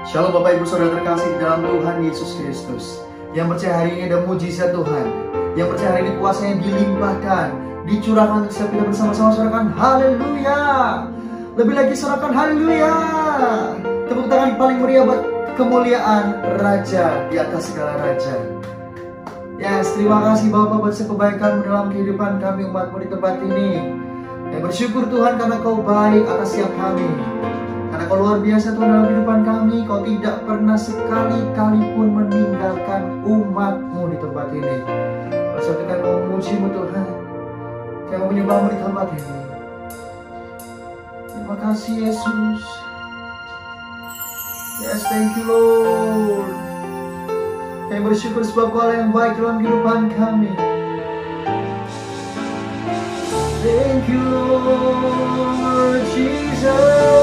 Shalom Bapak Ibu Saudara terkasih di dalam Tuhan Yesus Kristus. Yang percaya hari ini ada mujizat Tuhan, yang percaya hari ini kuasanya dilimpahkan, dicurahkan untuk setiap kita bersama-sama. Sorakan haleluya. Lebih lagi sorakan haleluya. Tepuk tangan paling meriah buat kemuliaan Raja di atas segala raja. Yes, terima kasih Bapak buat kebaikan dalam kehidupan kami umat-Mu di tempat ini. Dan bersyukur Tuhan karena Kau baik atas setiap kami. Karena Kau luar biasa Tuhan dalam kehidupan kami. Kau tidak pernah sekali-kali pun meninggalkan umat-Mu di tempat ini. Persatukan mau memuji-Mu Tuhan, yang mau menyembah-Mu di tempat ini. Terima kasih Yesus. Yes, thank you Lord. Kami bersyukur sebab Kau yang baik dalam kehidupan kami. Thank you Lord Jesus.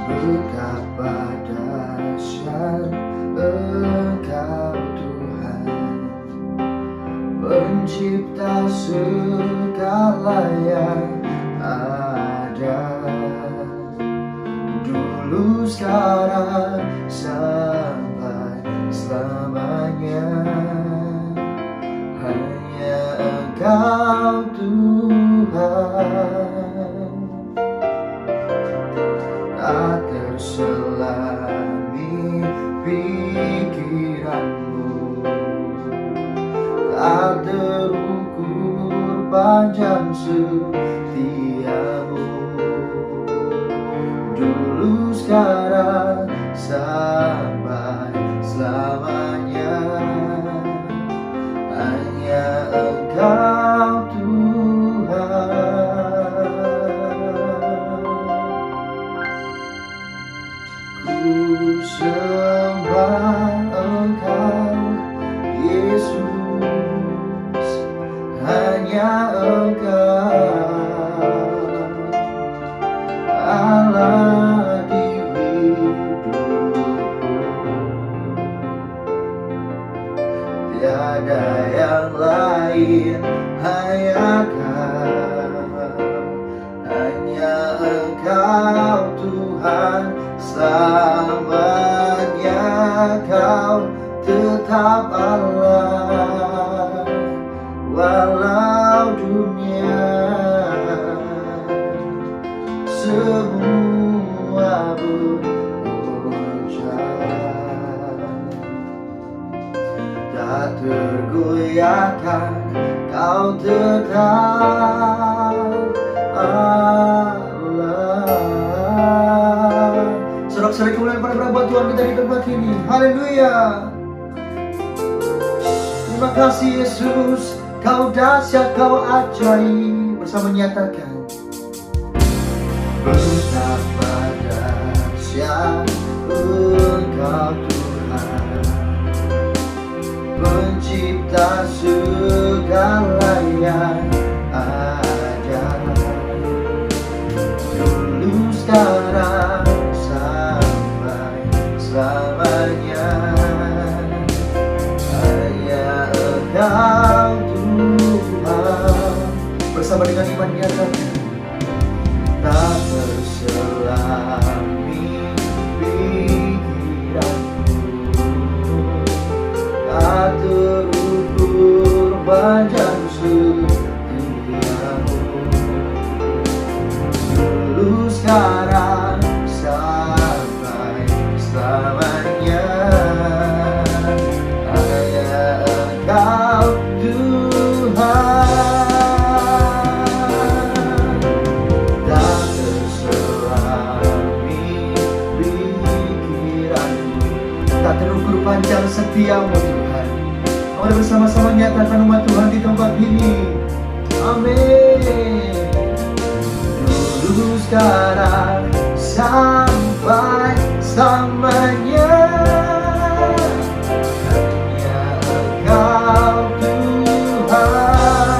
Betapa dahsyat Engkau Tuhan, pencipta segala yang ada, dulu sekarang sampai selamanya. Hanya Engkau Tuhan, tak terselami pikiranmu, tak terukur panjang setiamu, dulu sekarang sampai selamanya. Hanya Engkau Tuhan. Ku sembah Engkau Yesus, hanya Engkau Allah di hidupku. Tiada yang lain, hanya Engkau Tuhan. Selamanya Kau tetap Allah, walau dunia semua bergoncang, tak tergoyahkan Kau tetap Allah. Saudara kemuliaan pada berbuat Tuhan kita di tempat ini. Haleluya. Terima kasih Yesus, Kau dahsyat, Kau ajaib. Bersama nyatakan, betapa dahsyat Engkau Tuhan, pencipta segala yang ada, dulu sekarang selamanya. Hanya Engkau Tuhan. Bersama dengan iman nyatakan, tak terselami pikiranmu, tak terukur panjang setiamu, dulu sekarang sampai selamanya. Hanya Engkau Tuhan, tak terselami pikiranmu, tak terukur panjang setiamu Tuhan. Mari bersama-sama nyatakan umat Tuhan di tempat ini. Amin. Dulu sekarang sampai selamanya. Hanya Engkau Tuhan.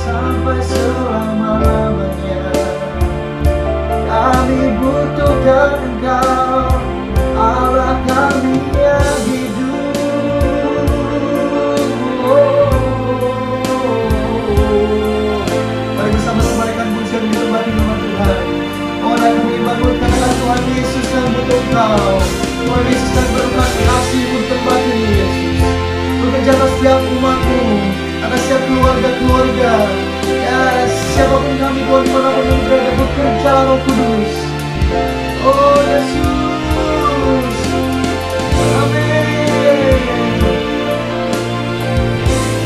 Sampai selama-lamanya kami butuhkan Engkau, Allah kami yang hidup. Mari bersama-sama mereka pujian di tempat nama Tuhan. Orang kami bangunkan Tuhan Yesus yang butuh Engkau. Tuhan Yesus yang berumat kasih untuk tempat ini Yesus. Bekerja atas setiap umatmu, atas setiap keluarga-keluarga. Ya, siapapun kami Tuhan dimanapun yang berada, bekerja Roh Kudus. Oh Yesus, amin.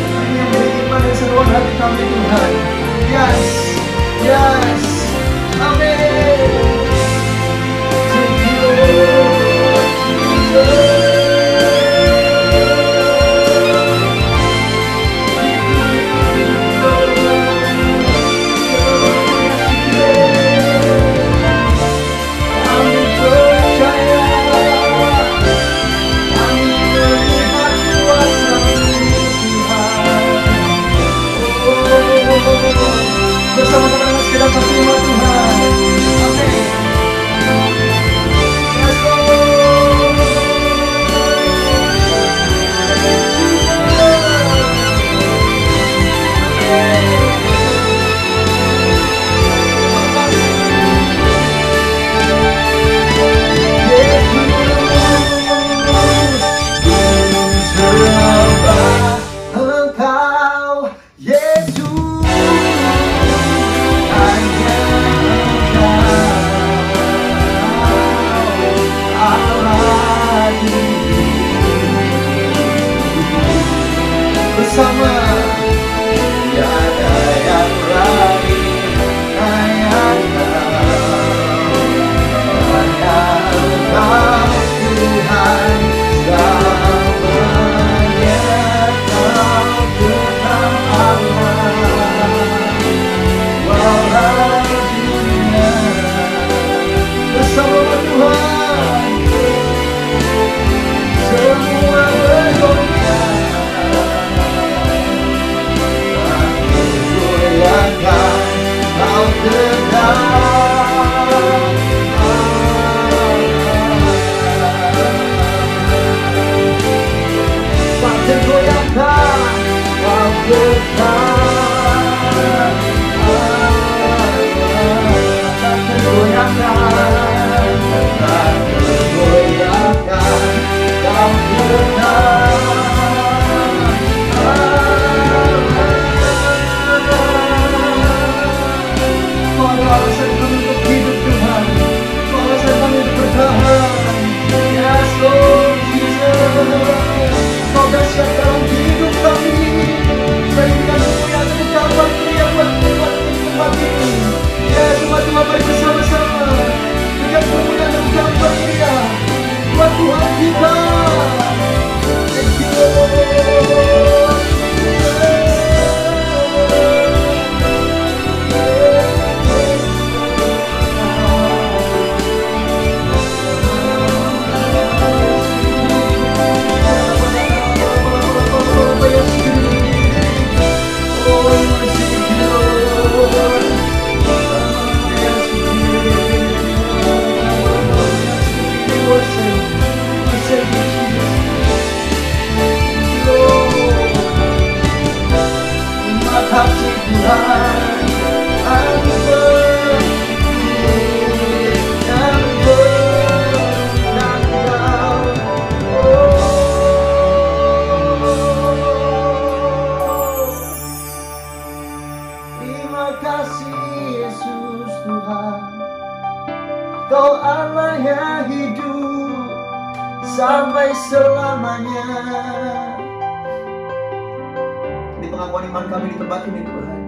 Kami yang memiliki pada seruan hati kami Tuhan. Yes, yes, amin. Thank you Lord Jesus. Bersama-sama dengan segala firman Tuhan. Amin. Yes, Lord. Bersama tiada yang lain kayak Kau, hanya Engkau Tuhan selamanya. Kau Tuhan Allah walau dunia. Bersama Tuhan semua bergoyang. Kau tegak, tak tergoyahkan. Kau tegak, tak tergoyahkan, tak tergoyahkan. Kau tegak. Alasan kami untuk hidup Tuhan, alasan kami untuk bertahan. Yes Lord Jesus, Kau dahsyat dalam hidup kami. Berikan kemuliaan dan ucapan yang buat tempat ini. Ya umat Tuhan, mari bersama-sama berikan kemuliaan dan ucapan buat Tuhan kita. Thank you Lord. Kasih Tuhan, aku bersyukur dan bertanggung. Terima kasih Yesus Tuhan, Kau Allah yang hidup sampai selamanya. Pengakuan iman kami di tempat ini Tuhan.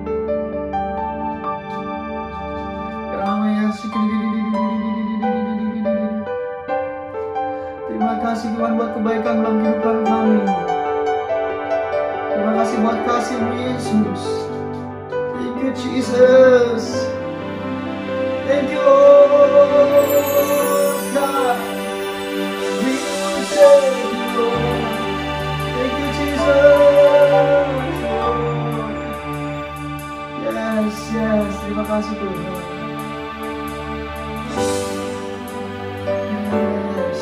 Terima kasih Tuhan buat kebaikan dalam kehidupan kami. Terima kasih buat kasih-Mu Yesus. Thank you Jesus. Thank you, Lord God. We worship you, Lord. Thank you, Jesus. Yes, yes. Terima kasih Tuhan. Yes.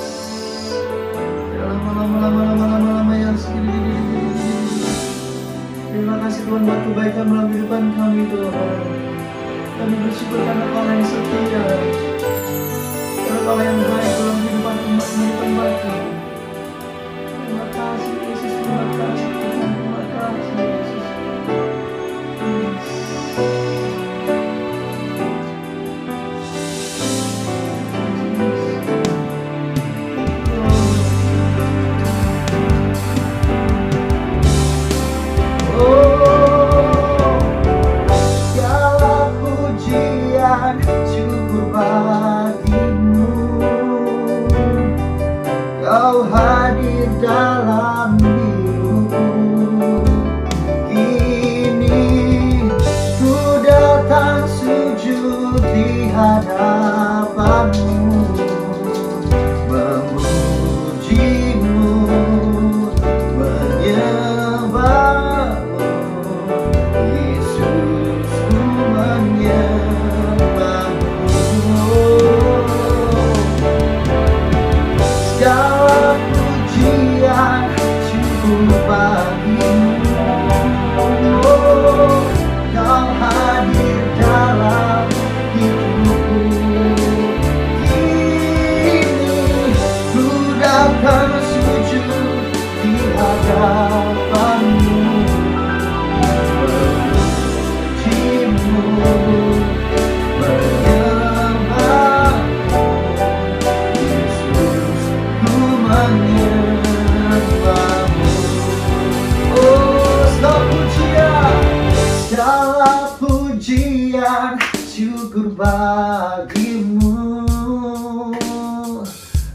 Ya, lama yang segini. Terima kasih Tuhan buat kebaikan dalam kehidupan kami Tuhan. Kami bersyukur karena Kau yang setia, karena Kau yang baik dalam kehidupan umat kami. Terima kasih Yesus, terima kasih Tuhan, terima kasih Yesus. Syukur bagimu, Kau hadir dalam hidupku. Kini ku datang sujud di hadapanmu, memujimu, menyembahmu. Yesus, ku segala pujian syukur bagimu. Kau hadir dalam hidupku. Kini ku datang sujud di hadapanmu, memujimu, segala pujian syukur bagimu.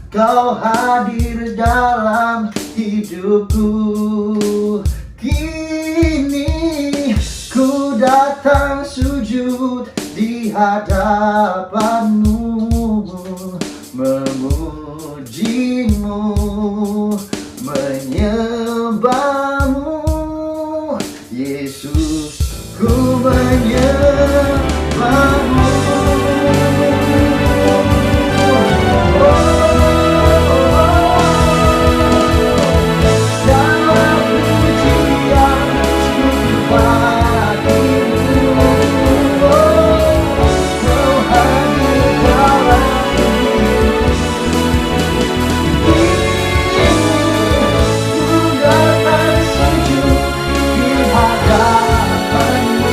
Kau hadir dalam hidupku. Kini ku datang sujud di hadapanmu, memujimu, menyembahmu. Yesus, ku menyembahmu. Segala pujian syukur bagimu. Kau hadir dalam hidupku. Ku datang sujud di hadapanmu,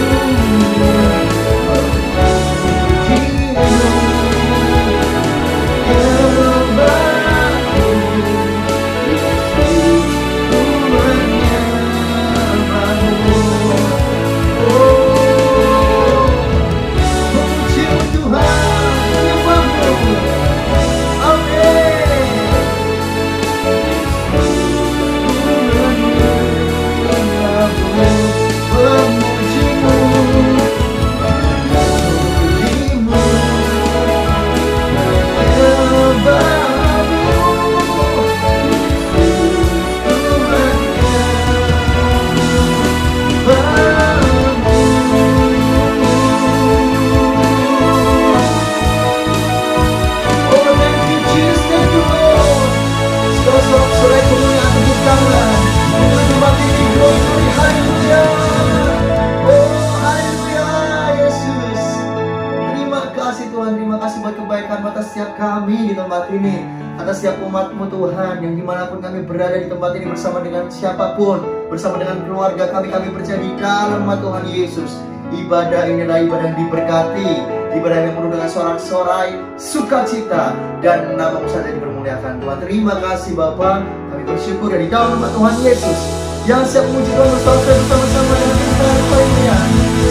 atas setiap kami di tempat ini, atas setiap umat-Mu Tuhan, yang dimanapun kami berada di tempat ini bersama dengan siapapun, bersama dengan keluarga kami percaya di dalam nama Tuhan Yesus. Ibadah inilah ibadah yang diberkati, ibadah yang penuh dengan sorak-sorai, sukacita, dan nama-Mu saja dipermuliakan. Tuhan, terima kasih Bapa, kami bersyukur dari dalam nama Tuhan Yesus yang siap memuji Tuhan bersama-sama dengan kita lainnya.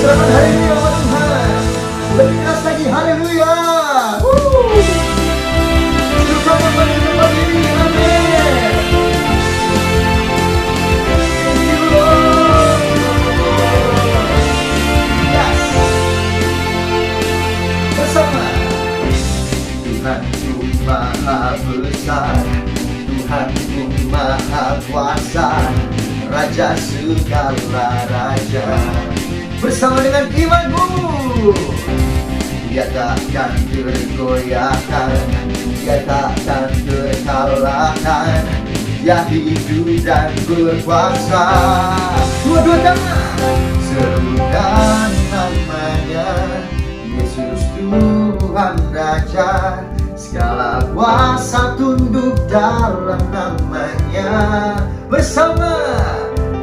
Selamat hari ini ya Tuhan, lebih keras lagi, haleluya. Selamat bagi tempat ini, amin. Thank you Lord. Yes. maha besar, Tuhanku maha kuasa, Raja segala raja. Bersama dengan imanmu, dia takkan tergoyahkan, dia takkan terkalahkan, dia hidup dan berkuasa. Dua-dua tangan, serukan namanya, Yesus Tuhan Raja. Segala kuasa tunduk dalam namanya. Bersama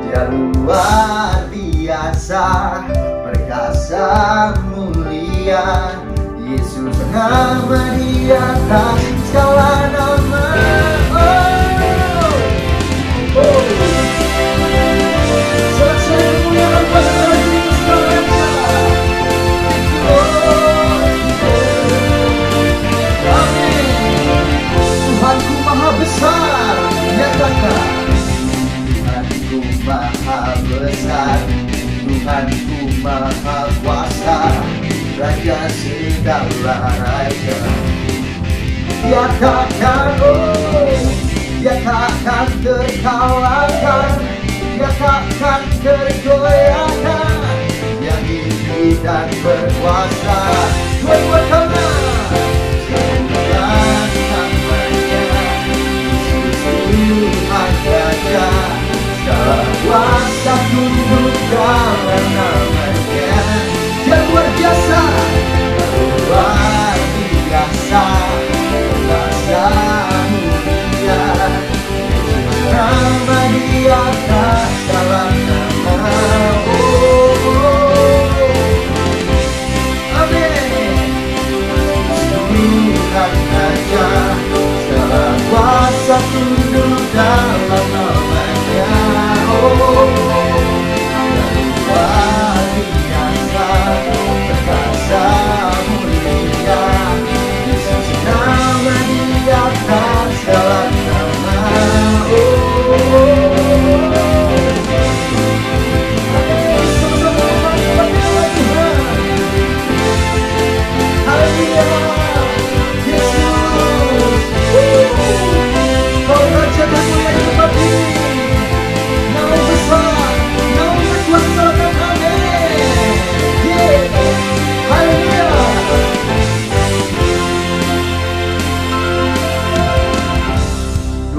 dia luar biasa, perkasa mulia, Yesus nama di atas segala nama. Tuhanku maha besar, nyatakan. Tuhanku maha besar, Tuhanku maha kuasa, Raja segala raja. Dia takkan, dia takkan terkalahkan, dia takkan tergoyahkan, dia hidup dan berkuasa. Dua-dua tangan, serukan namanya, Yesus Tuhan Raja. Segala kuasa tunduk dalam namanya. Dia luar biasa, luar biasa, kuasa mulia, nama di atas segala nama. Amin. Tuhan Raja, segala kuasa tunduk dalam namanya. Luar biasa, perkasa mulia, Yesus nama di atas segala nama.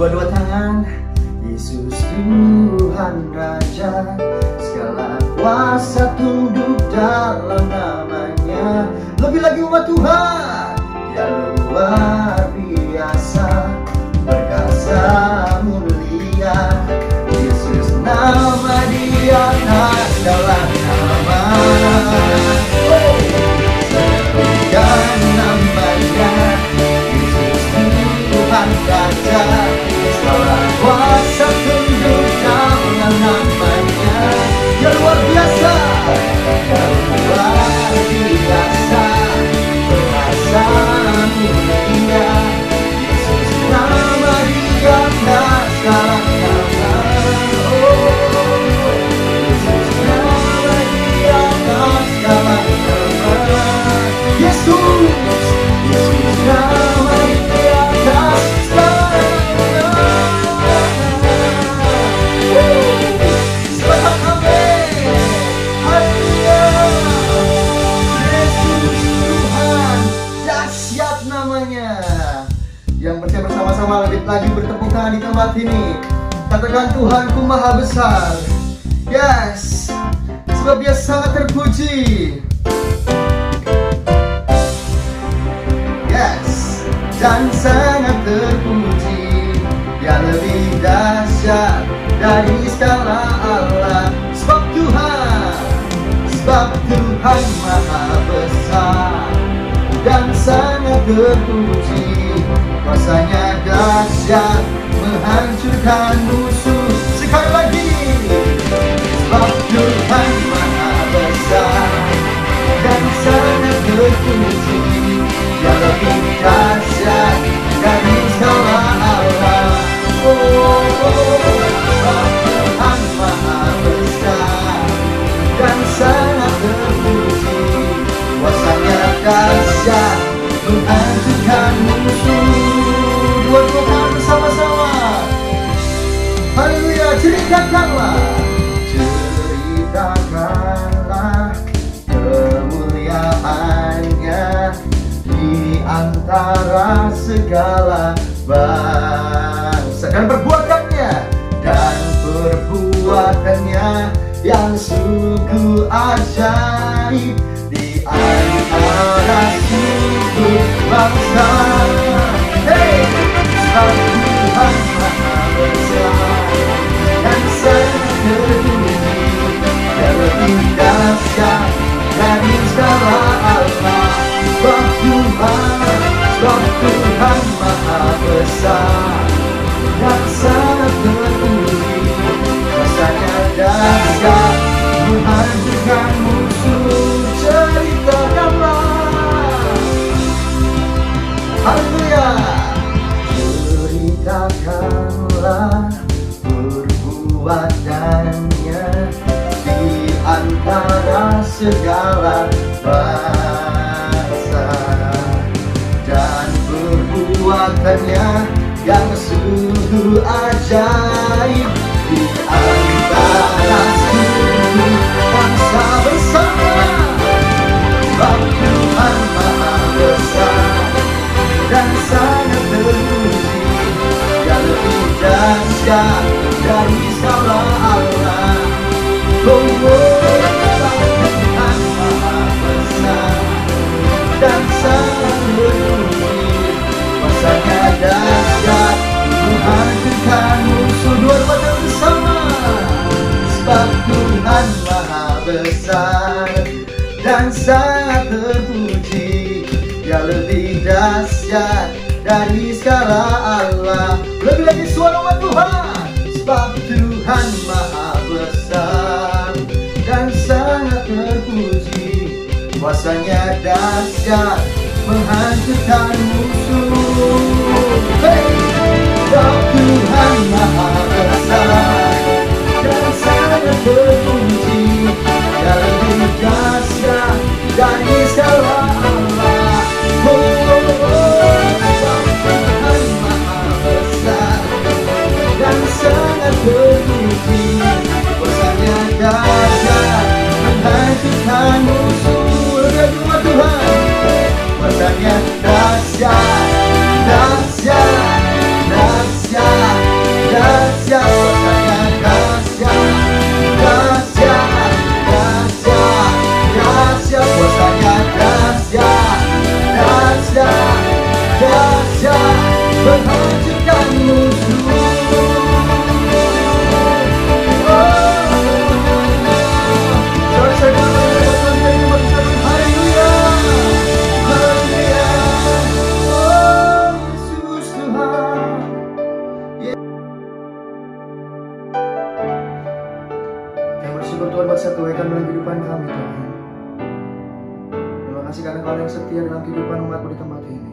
Dua-dua tangan, Yesus Tuhan Raja. Segala kuasa tunduk dalam namanya. Lebih lagi umat Tuhan, dia luar biasa, perkasa mulia, Yesus nama di atas segala nama. Serukan namanya, Yesus Tuhan Raja. Segala kuasa tunduk dalam namanya. Dia luar biasa, dia luar biasa, perkasa mulia, Yesus nama di atas segala nama. Yesus nama di atas segala nama. Yesus, Yesus nama di atas segala nama. Selamat amin, haleluya. Yesus Tuhan, dahsyat namanya. Yang percaya bersama-sama lebih lagi bertepuk tangan di tempat ini. Katakan Tuhanku maha besar. Yes, sebab dia sangat terpuji. Yes, dan sangat terpuji. Dia lebih dahsyat dari segala Allah. Sebab Tuhan maha besar dan sangat terpuji. Kuasanya dahsyat menghancurkan musuh. Sekali lagi, sebab Tuhan maha besar dan sangat terpuji. Dia lebih dahsyat dari segala Allah. Sebab Tuhan maha besar dan sangat terpuji. Kuasanya dahsyat menghancurkan musuh. antara segala bangsa. Dan perbuatannya yang sungguh ajaib di antara suku bangsa. Hey, sebab Tuhan Maha Besar dan sangat terpuji, Dia lebih dahsyat dari segala Allah. Sebab Tuhan Maha Besar dan sangat terpuji, kuasanya dahsyat menghancurkan musuh. Ceritakanlah, haleluya, ceritakanlah perbuatannya di antara segala bangsa, dan perbuatannya yang sungguh ajaib di antara suku bangsa bersama. Sebab Tuhan Maha Besar dan sangat terpuji, Dia lebih dahsyat dari segala Allah. Oh, sebab Tuhan Maha Besar dan sangat terpuji, kuasanya dahsyat menghancurkan musuh. Dua pada bersama. Sebab Tuhan Maha Besar dan sangat terpuji, Dia lebih dahsyat dari segala Allah. Lebih lagi suara umat Tuhan. Sebab Tuhan Maha Besar dan sangat terpuji, kuasanya dahsyat menghancurkan musuh. Hey! Sebab Tuhan Maha Besar dan sangat terpuji, Dia lebih dahsyat dari segala Allah. Sebab Tuhan Maha Besar dan sangat terpuji, kuasanya dahsyat menghancurkan musuh. Lebih umat Tuhan, kuasanya dahsyat, dahsyat, dahsyat, dahsyat, kuasanya dahsyat, dahsyat, dahsyat, dahsyat, kuasanya dahsyat, dahsyat, dahsyat, menghancurkan musuh. Tuhan buat satu dalam kehidupan kami, Tuhan. Terima kasih karena Kau yang setia dalam kehidupan umat-Mu di tempat ini.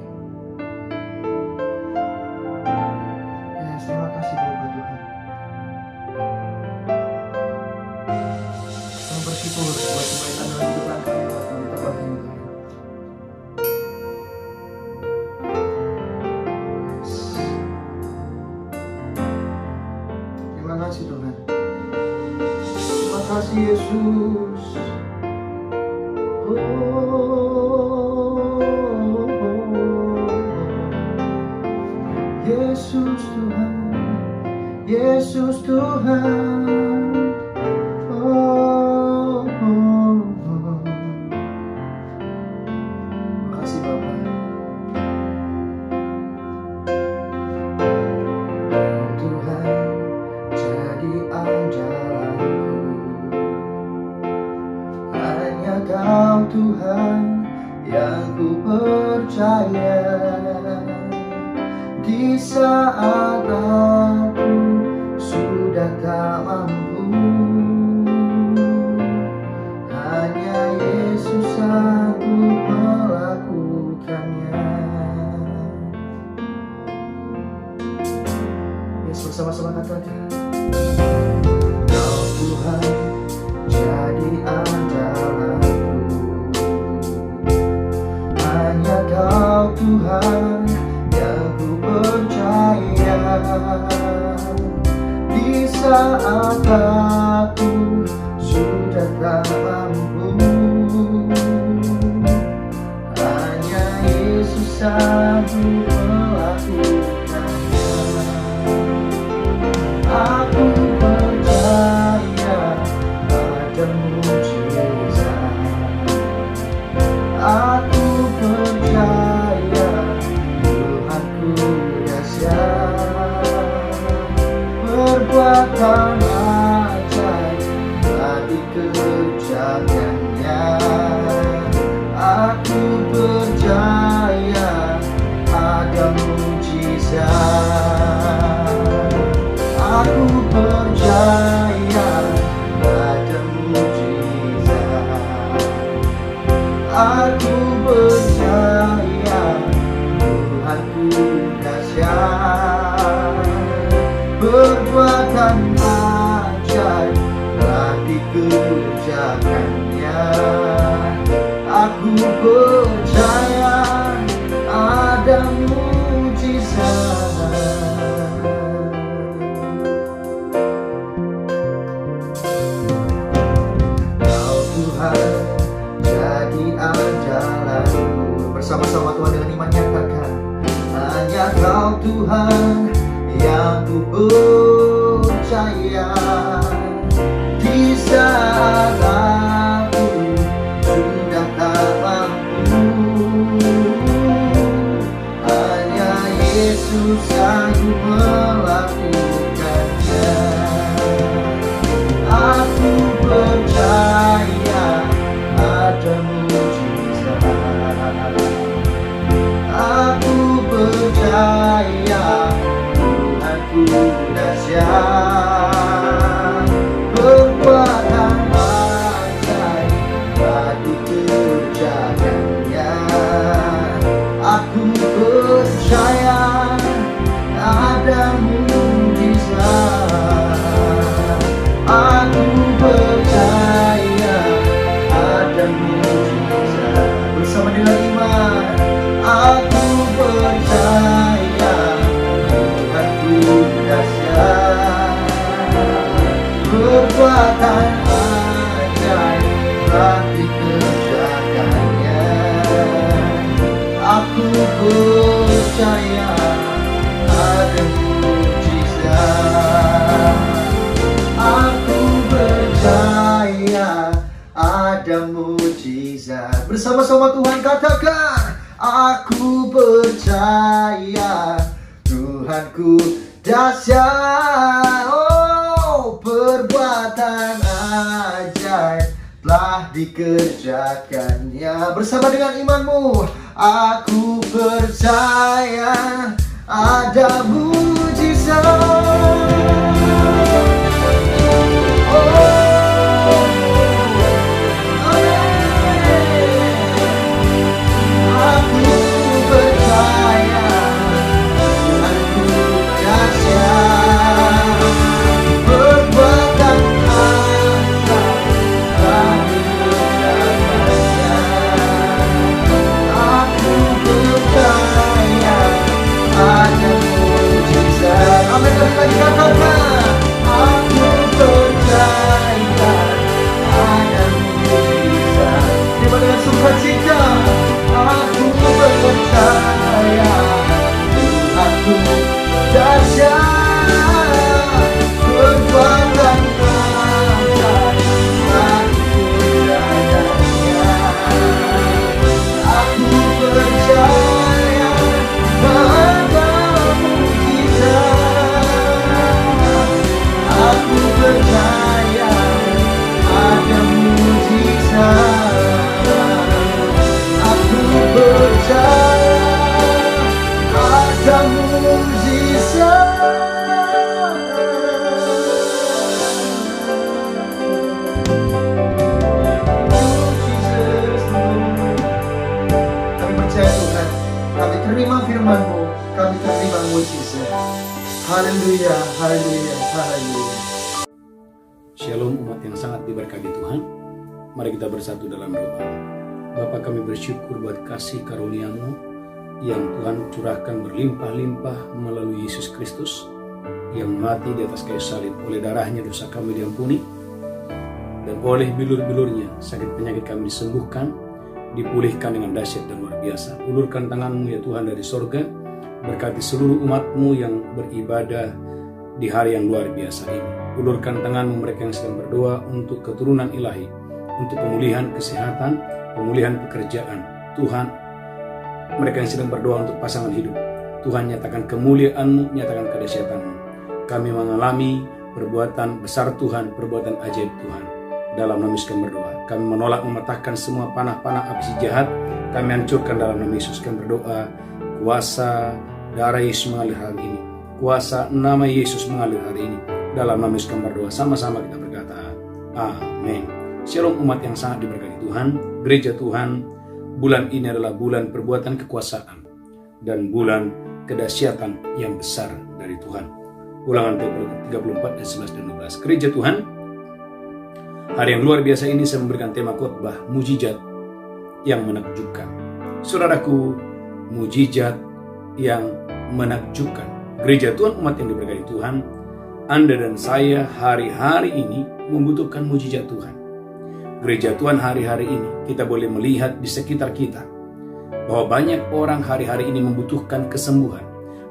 Yes, terima kasih Bapak Tuhan. Kami bersyukur buat kebaikan dalam kehidupan kami, umat-Mu di tempat ini, Tuhan. Yes. Terima kasih Tuhan. Terima kasih Yesus. Yesus Tuhan, Yesus Tuhan. Terima kasih Bapa. Tuhan jadi andalanku, hanya Kau Tuhan yang ku percaya. Di saat aku sudah tak mampu, hanya Yesus sanggup melakukannya. Yes, bersama-sama katakan, Kau Tuhan jadi andalanku, hanya Kau Tuhan yang ku percaya. Di saat aku sudah tak mampu, hanya Yesus Yesus sanggup melakukannya. Aku percaya ada mujizat. Aku percaya Tuhanku dahsyat. Perbuatan ajaib telah dikerjakannya. Aku percaya ada mujizat. Aku percaya ada mujizat. Aku percaya Tuhanku dahsyat. Perbuatan ajaib telah dikerjakannya. Aku percaya ada mujizat. Kau Tuhan jadi andalanku. Bersama-sama Tuhan dengan iman nyatakan, hanya Kau Tuhan yang ku percaya. Di saat aku sudah tak mampu, hanya Yesus sanggup melakukannya. Aku percaya ada mujizat. Aku percaya Tuhanku dahsyat. Perbuatan ajaib telah dikerjakannya. Aku percaya ada mujizat. Aku percaya ada mujizat. Bersama dengan iman, aku percaya Tuhanku dahsyat. Perbuatan ajaib telah dikerjakannya. Aku percaya ada mujizat. Aku percaya ada mujizat. Bersama-sama Tuhan katakan, aku percaya Tuhanku dahsyat. Oh, perbuatan ajaib telah dikerjakannya. Bersama dengan imanmu, aku percaya ada mujizat. Haleluya, haleluya, haleluya. Shalom umat yang sangat diberkati Tuhan. Mari kita bersatu dalam doa. Bapa, kami bersyukur buat kasih karunia-Mu yang Tuhan curahkan berlimpah-limpah melalui Yesus Kristus yang mati di atas kayu salib. Oleh darahnya dosa kami diampuni, dan oleh bilur-bilurnya sakit penyakit kami disembuhkan, dipulihkan dengan dahsyat dan luar biasa. Ulurkan tangan-Mu ya Tuhan dari sorga, berkati seluruh umat-Mu yang beribadah di hari yang luar biasa ini. Ulurkan tangan-Mu mereka yang sedang berdoa untuk keturunan ilahi, untuk pemulihan kesehatan, pemulihan pekerjaan. Tuhan, mereka yang sedang berdoa untuk pasangan hidup, Tuhan nyatakan kemuliaan-Mu, nyatakan kedahsyatan-Mu. Kami mengalami perbuatan besar Tuhan, perbuatan ajaib Tuhan. Dalam nama Yesus kami berdoa. Kami menolak mematahkan semua panah-panah api jahat. Kami hancurkan dalam nama Yesus kami berdoa. Kuasa darah Yesus mengalir hari ini. Kuasa nama Yesus mengalir hari ini. Dalam nama Yesus kami berdoa. Sama-sama kita berkata, amin. Shalom umat yang sangat diberkati Tuhan. Gereja Tuhan, bulan ini adalah bulan perbuatan kekuasaan dan bulan kedahsyatan yang besar dari Tuhan. Ulangan 34 ayat 11 dan 12. Gereja Tuhan, hari yang luar biasa ini saya memberikan tema khotbah mujizat yang menakjubkan. Saudaraku, mujizat yang menakjubkan. Gereja Tuhan, umat yang diberkati Tuhan, Anda dan saya hari-hari ini membutuhkan mujizat Tuhan. Gereja Tuhan, hari-hari ini kita boleh melihat di sekitar kita bahwa banyak orang hari-hari ini membutuhkan kesembuhan.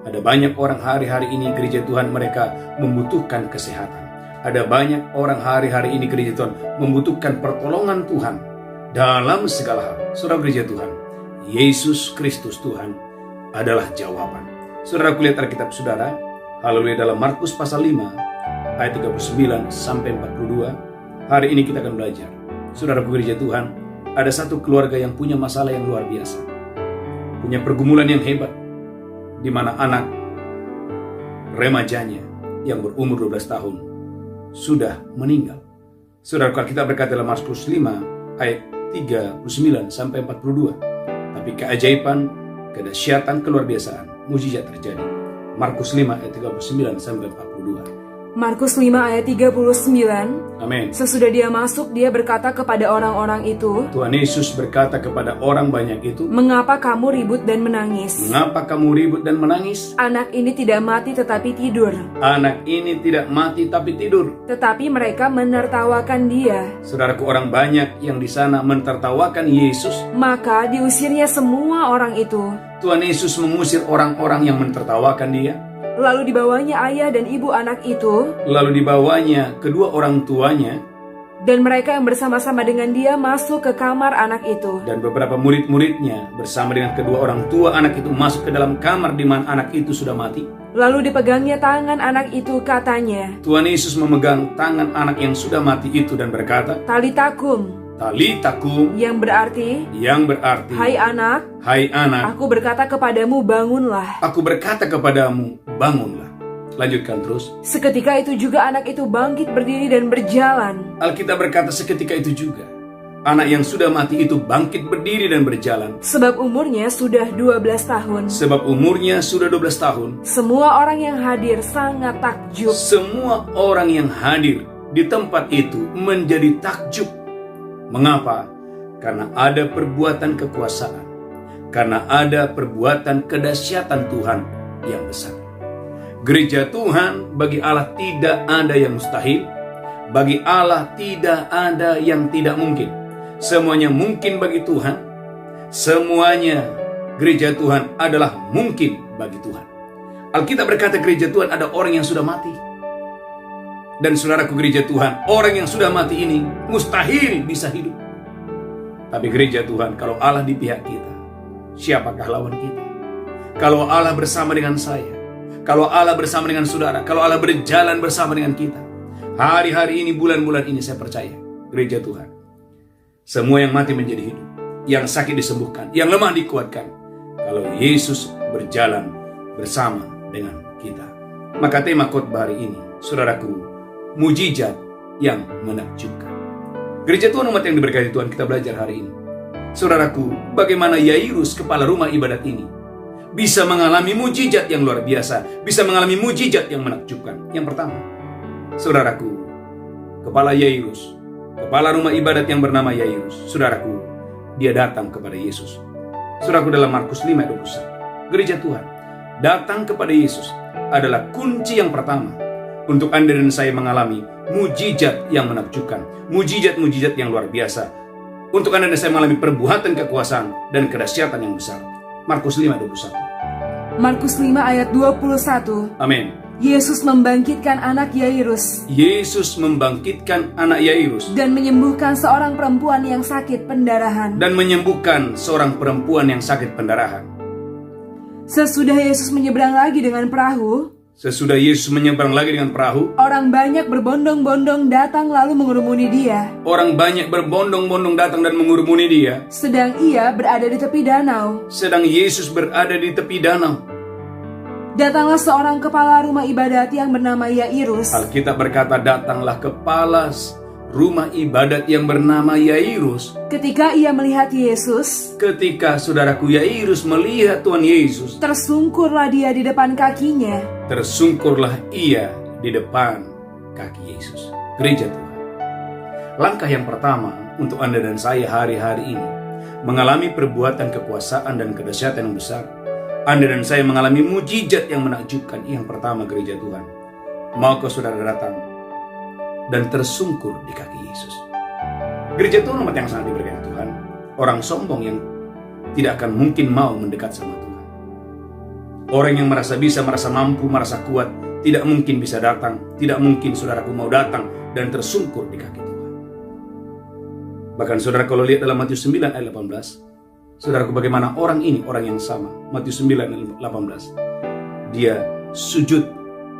Ada banyak orang hari-hari ini gereja Tuhan mereka membutuhkan kesehatan. Ada banyak orang hari-hari ini gereja Tuhan membutuhkan pertolongan Tuhan dalam segala hal. Saudara gereja Tuhan, Yesus Kristus Tuhan adalah jawaban. Saudara kulihat Alkitab saudara, haleluya, dalam Markus pasal 5 ayat 39 sampai 42. Hari ini kita akan belajar. Saudara gereja Tuhan, ada satu keluarga yang punya masalah yang luar biasa. Punya pergumulan yang hebat, di mana anak remajanya yang berumur 12 tahun sudah meninggal. Saudara, kita berkata dalam Markus 5 ayat 39 sampai 42. Tapi keajaiban, kedahsyatan, keluar biasaan, mujizat terjadi. Markus 5 ayat 39 sampai 42. Markus 5 ayat 39. Amin. Sesudah dia masuk, dia berkata kepada orang-orang itu, Tuhan Yesus berkata kepada orang banyak itu, "Mengapa kamu ribut dan menangis? mengapa kamu ribut dan menangis? Anak ini tidak mati tetapi tidur." Anak ini tidak mati tapi tidur. Tetapi mereka menertawakan dia. Saudaraku, orang banyak yang di sana mentertawakan Yesus. Maka diusirnya semua orang itu. Tuhan Yesus mengusir orang-orang yang mentertawakan dia. Lalu dibawanya ayah dan ibu anak itu, Lalu dibawanya kedua orang tuanya dan mereka yang bersama-sama dengan dia masuk ke kamar anak itu. dan beberapa murid-muridnya bersama dengan kedua orang tua anak itu masuk ke dalam kamar di mana anak itu sudah mati. Lalu dipegangnya tangan anak itu, katanya, Tuhan Yesus memegang tangan anak yang sudah mati itu dan berkata, "Talitakum," Talitakum, yang berarti, Hai anak, aku berkata kepadamu, bangunlah. aku berkata kepadamu, bangunlah. Lanjutkan terus. Seketika itu juga anak itu bangkit berdiri dan berjalan. Alkitab berkata seketika itu juga anak yang sudah mati itu bangkit berdiri dan berjalan. Sebab umurnya sudah 12 tahun. Sebab umurnya sudah 12 tahun. Semua orang yang hadir sangat takjub. Semua orang yang hadir di tempat itu menjadi takjub. Mengapa? Karena ada perbuatan kekuasaan. Karena ada perbuatan kedahsyatan Tuhan yang besar. Gereja Tuhan, bagi Allah tidak ada yang mustahil. Bagi Allah tidak ada yang tidak mungkin. Semuanya mungkin bagi Tuhan. Semuanya gereja Tuhan adalah mungkin bagi Tuhan. Alkitab berkata gereja Tuhan ada orang yang sudah mati. Dan saudaraku gereja Tuhan, orang yang sudah mati ini mustahil bisa hidup. Tapi gereja Tuhan, kalau Allah di pihak kita, siapakah lawan kita? Kalau Allah bersama dengan saya, kalau Allah bersama dengan saudara, kalau Allah berjalan bersama dengan kita, hari-hari ini, bulan-bulan ini saya percaya, gereja Tuhan, semua yang mati menjadi hidup, yang sakit disembuhkan, yang lemah dikuatkan, kalau Yesus berjalan bersama dengan kita. Maka tema khotbah hari ini, saudaraku, mujizat yang menakjubkan. Gereja Tuhan, umat yang diberkati Tuhan, kita belajar hari ini. Saudaraku, bagaimana Yairus, kepala rumah ibadat ini, bisa mengalami mujizat yang luar biasa, bisa mengalami mujizat yang menakjubkan. Yang pertama, saudaraku, kepala Yairus, kepala rumah ibadat yang bernama Yairus, saudaraku, dia datang kepada Yesus. Saudaraku, dalam Markus 5 ayat 21, gereja Tuhan, datang kepada Yesus adalah kunci yang pertama untuk Anda dan saya mengalami mujizat yang menakjubkan, mujizat-mujizat yang luar biasa. Untuk Anda dan saya mengalami perbuatan kekuasaan dan kedahsyatan yang besar. Markus 5:21. Markus 5 ayat 21. Amin. Yesus membangkitkan anak Yairus Yesus membangkitkan anak Yairus dan menyembuhkan seorang perempuan yang sakit pendarahan. dan menyembuhkan seorang perempuan yang sakit pendarahan. Sesudah Yesus menyeberang lagi dengan perahu, Sesudah Yesus menyeberang lagi dengan perahu, orang banyak berbondong-bondong datang lalu mengurumuni dia. orang banyak berbondong-bondong datang dan mengurumuni dia, Sedang ia berada di tepi danau. sedang Yesus berada di tepi danau. Datanglah seorang kepala rumah ibadat yang bernama Yairus. Alkitab berkata, datanglah kepala rumah ibadat yang bernama Yairus. Ketika ia melihat Yesus, Ketika saudaraku Yairus melihat Tuhan Yesus, tersungkurlah dia di depan kakinya. tersungkurlah ia di depan kaki Yesus. Gereja Tuhan, langkah yang pertama untuk Anda dan saya hari-hari ini mengalami perbuatan kekuasaan dan kedahsyatan yang besar. Anda dan saya mengalami mujizat yang menakjubkan. Yang pertama, gereja Tuhan, maukah saudara datang dan tersungkur di kaki Yesus? Gereja Tuhan, umat yang sangat diberkati Tuhan, orang sombong yang tidak akan mungkin mau mendekat sama Tuhan. Orang yang merasa bisa, merasa mampu, merasa kuat, tidak mungkin bisa datang. Tidak mungkin saudaraku mau datang dan tersungkur di kaki Tuhan. Bahkan saudara kalau lihat dalam Matius 9 ayat 18, saudaraku bagaimana orang ini, orang yang sama, Matius 9 ayat 18, dia sujud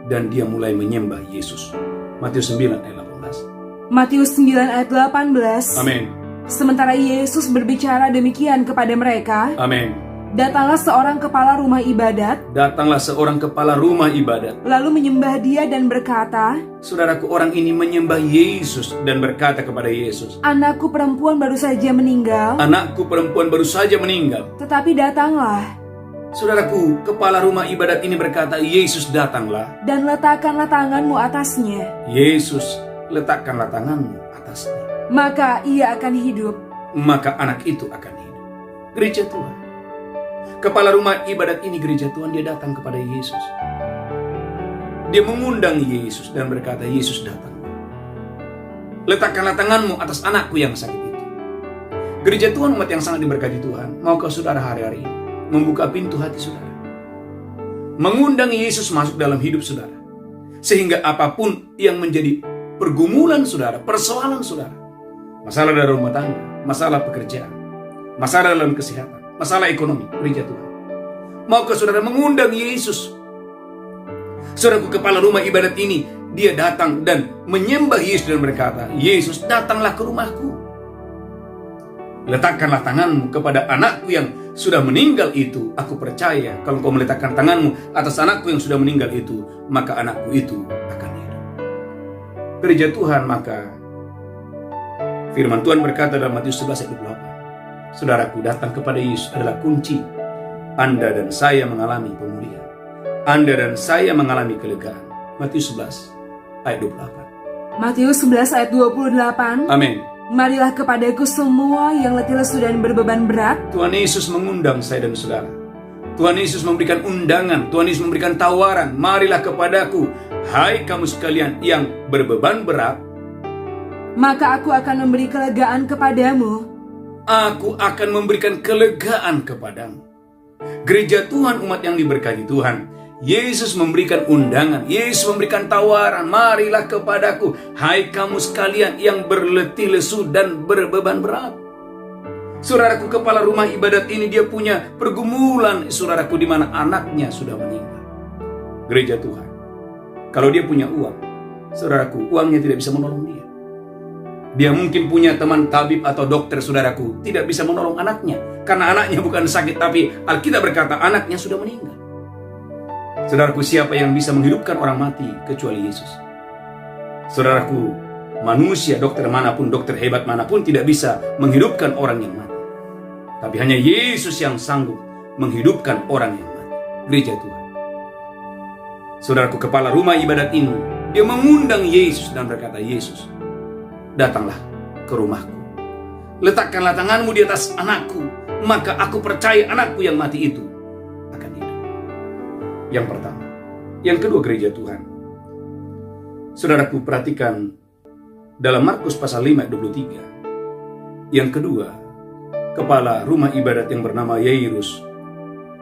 dan dia mulai menyembah Yesus. Matius 9 ayat 18. Matius 9 ayat 18. Amin. Sementara Yesus berbicara demikian kepada mereka, Amin. datanglah seorang kepala rumah ibadat, Datanglah seorang kepala rumah ibadat. lalu menyembah dia dan berkata, Saudaraku, orang ini menyembah Yesus dan berkata kepada Yesus, anakku perempuan baru saja meninggal, anakku perempuan baru saja meninggal. tetapi datanglah Saudaraku, kepala rumah ibadat ini berkata, Yesus datanglah. dan letakkanlah tanganmu atasnya, Yesus, letakkanlah tanganmu atasnya. maka ia akan hidup. Maka anak itu akan hidup. Gereja Tuhan, kepala rumah ibadat ini, gereja Tuhan, dia datang kepada Yesus. Dia mengundang Yesus dan berkata, Yesus datang. Letakkanlah tanganmu atas anakku yang sakit itu. Gereja Tuhan, umat yang sangat diberkati Tuhan, maukah saudara hari-hari ini membuka pintu hati saudara, mengundang Yesus masuk dalam hidup saudara, sehingga apapun yang menjadi pergumulan saudara, persoalan saudara, masalah dalam rumah tangga, masalah pekerjaan, masalah dalam kesehatan, masalah ekonomi, gereja Tuhan, maukah saudara mengundang Yesus? Saudaraku, kepala rumah ibadat ini, dia datang dan menyembah Yesus dan berkata, Yesus, datanglah ke rumahku. Letakkanlah tanganmu kepada anakku yang sudah meninggal itu. Aku percaya kalau kau meletakkan tanganmu atas anakku yang sudah meninggal itu, maka anakku itu akan hidup. Gereja Tuhan, maka firman Tuhan berkata dalam Matius 11 ayat 28, saudaraku, datang kepada Yesus adalah kunci Anda dan saya mengalami pemulihan. Anda dan saya mengalami kelegaan. Matius 11 ayat 28. Matius 11 ayat 28. Amin. Marilah kepadaku semua yang letih lesu dan berbeban berat. Tuhan Yesus mengundang saya dan saudara. Tuhan Yesus memberikan undangan, Tuhan Yesus memberikan tawaran, marilah kepadaku, hai kamu sekalian yang berbeban berat, maka aku akan memberi kelegaan kepadamu. aku akan memberikan kelegaan kepadamu. Gereja Tuhan, umat yang diberkati Tuhan, Yesus memberikan undangan, Yesus memberikan tawaran, marilah kepadaku, hai kamu sekalian yang berletih lesu dan berbeban berat. Saudaraku, kepala rumah ibadat ini dia punya pergumulan, saudaraku, di mana anaknya sudah meninggal. Gereja Tuhan, kalau dia punya uang, saudaraku, uangnya tidak bisa menolong dia. Dia mungkin punya teman tabib atau dokter, saudaraku, tidak bisa menolong anaknya, karena anaknya bukan sakit, tapi Alkitab berkata anaknya sudah meninggal. Saudaraku, siapa yang bisa menghidupkan orang mati kecuali Yesus? Saudaraku, manusia, dokter manapun, dokter hebat manapun tidak bisa menghidupkan orang yang mati. Tapi hanya Yesus yang sanggup menghidupkan orang yang mati. Gereja Tuhan, saudaraku, kepala rumah ibadat ini, dia mengundang Yesus dan berkata, Yesus, datanglah ke rumahku. Letakkanlah tanganmu di atas anakku, maka aku percaya anakku yang mati itu akan hidup. Yang pertama. Yang kedua, gereja Tuhan, saudaraku, perhatikan dalam Markus pasal 5 ayat 23. Yang kedua, kepala rumah ibadat yang bernama Yairus,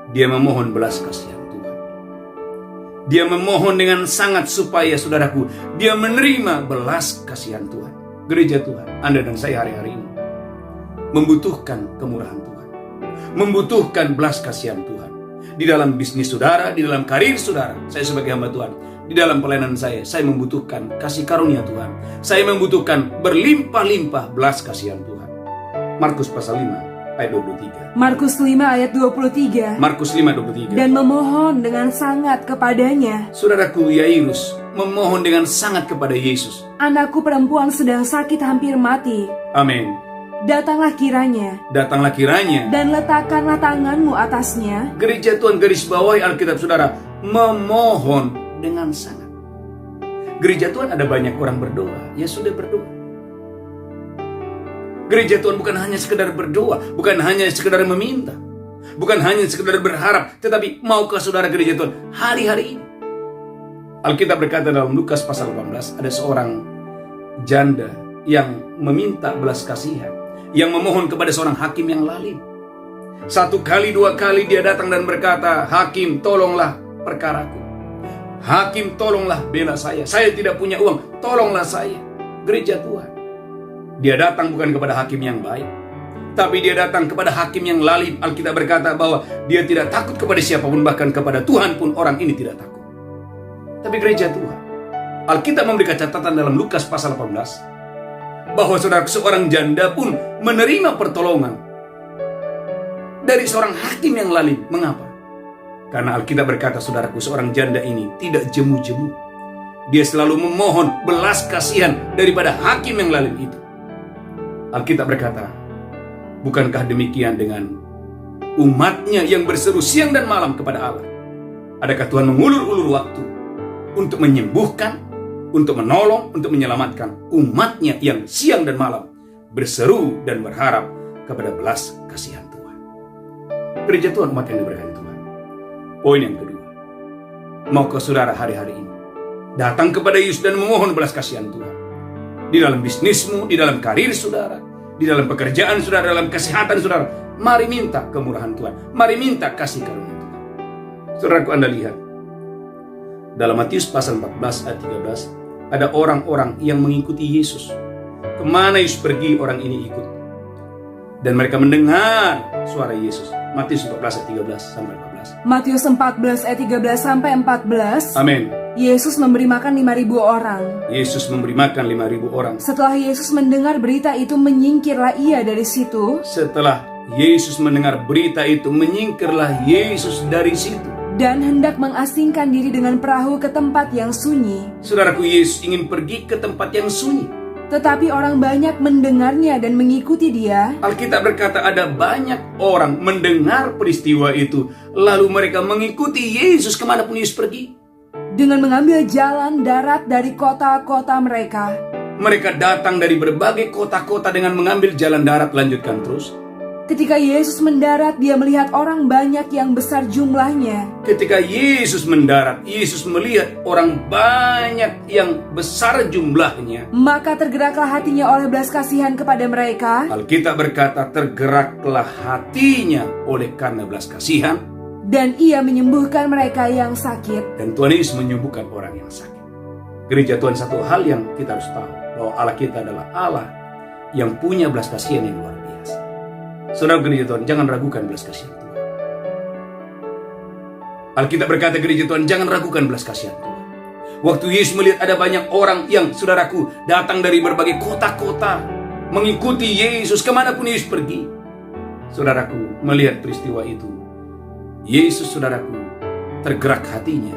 dia memohon belas kasihan Tuhan. Dia memohon dengan sangat supaya saudaraku, dia menerima belas kasihan Tuhan. Gereja Tuhan, Anda dan saya hari-hari ini membutuhkan kemurahan Tuhan, membutuhkan belas kasihan Tuhan. Di dalam bisnis saudara, di dalam karir saudara, saya sebagai hamba Tuhan, di dalam pelayanan saya membutuhkan kasih karunia Tuhan. Saya membutuhkan berlimpah-limpah belas kasihan Tuhan. Markus pasal 5 ayat 23. Markus 5 ayat 23. Markus 5:23. Dan memohon dengan sangat kepadanya. Saudaraku, Yairus memohon dengan sangat kepada Yesus. Anakku perempuan sedang sakit hampir mati. Amin. Datanglah kiranya, Datanglah kiranya. dan letakkanlah tanganmu atasnya. Gereja Tuhan, garis bawahi Alkitab saudara, memohon dengan sangat. Gereja Tuhan ada banyak orang berdoa, ya sudah berdoa. Gereja Tuhan bukan hanya sekedar berdoa, bukan hanya sekedar meminta, bukan hanya sekedar berharap, tetapi maukah saudara gereja Tuhan hari-hari ini? Alkitab berkata dalam Lukas pasal 18, ada seorang janda yang meminta belas kasihan, yang memohon kepada seorang hakim yang lalim. 1 kali 2 kali dia datang dan berkata, "Hakim, tolonglah perkaraku. Hakim, tolonglah bela saya tidak punya uang, tolonglah saya." Gereja Tuhan, dia datang bukan kepada hakim yang baik, tapi dia datang kepada hakim yang lalim. Alkitab berkata bahwa dia tidak takut kepada siapapun, bahkan kepada Tuhan pun orang ini tidak takut. Tapi gereja Tuhan, Alkitab memberikan catatan dalam Lukas pasal 18 bahwa saudara, seorang janda pun menerima pertolongan dari seorang hakim yang lalim. Mengapa? Karena Alkitab berkata, saudaraku, seorang janda ini tidak jemu-jemu. Dia selalu memohon belas kasihan daripada hakim yang lalim itu. Alkitab berkata, bukankah demikian dengan umatnya yang berseru siang dan malam kepada Allah? Adakah Tuhan mengulur-ulur waktu untuk menyembuhkan, untuk menolong, untuk menyelamatkan umatnya yang siang dan malam berseru dan berharap kepada belas kasihan Tuhan? Gereja Tuhan, umat yang diberkati Tuhan. Poin yang kedua, maukah saudara hari-hari ini datang kepada Yesus dan memohon belas kasihan Tuhan? Di dalam bisnismu, di dalam karir saudara, di dalam pekerjaan saudara, dalam kesehatan saudara, mari minta kemurahan Tuhan, mari minta kasih karunia Tuhan. Saudaraku, Anda lihat dalam Matius pasal 14 ayat 13, ada orang-orang yang mengikuti Yesus. Kemana Yesus pergi, orang ini ikut. Dan mereka mendengar suara Yesus. Matius 14 ayat 13 sampai 14. Matius 14 ayat 13 sampai 14. Amin. Yesus memberi makan 5.000 orang. Yesus memberi makan 5.000 orang. Setelah Yesus mendengar berita itu, menyingkirlah ia dari situ. Setelah Yesus mendengar berita itu, menyingkirlah Yesus dari situ. Dan hendak mengasingkan diri dengan perahu ke tempat yang sunyi. Saudaraku, Yesus ingin pergi ke tempat yang sunyi. Tetapi orang banyak mendengarnya dan mengikuti dia. Alkitab berkata ada banyak orang mendengar peristiwa itu, lalu mereka mengikuti Yesus kemanapun Yesus pergi. Dengan mengambil jalan darat dari kota-kota mereka. Mereka datang dari berbagai kota-kota dengan mengambil jalan darat, lanjutkan terus. Ketika Yesus mendarat, dia melihat orang banyak yang besar jumlahnya. Ketika Yesus mendarat, Yesus melihat orang banyak yang besar jumlahnya. Maka tergeraklah hatinya oleh belas kasihan kepada mereka. Alkitab berkata, tergeraklah hatinya oleh karena belas kasihan. Dan ia menyembuhkan mereka yang sakit. Dan Tuhan Yesus menyembuhkan orang yang sakit. Gereja Tuhan, satu hal yang kita harus tahu, bahwa Allah kita adalah Allah yang punya belas kasihan yang luar biasa. Saudara gereja Tuhan, jangan ragukan belas kasihan Tuhan. Alkitab berkata, gereja Tuhan, jangan ragukan belas kasihan Tuhan. Waktu Yesus melihat ada banyak orang yang, saudaraku, datang dari berbagai kota-kota mengikuti Yesus kemanapun Yesus pergi. Saudaraku, melihat peristiwa itu, Yesus, saudaraku, tergerak hatinya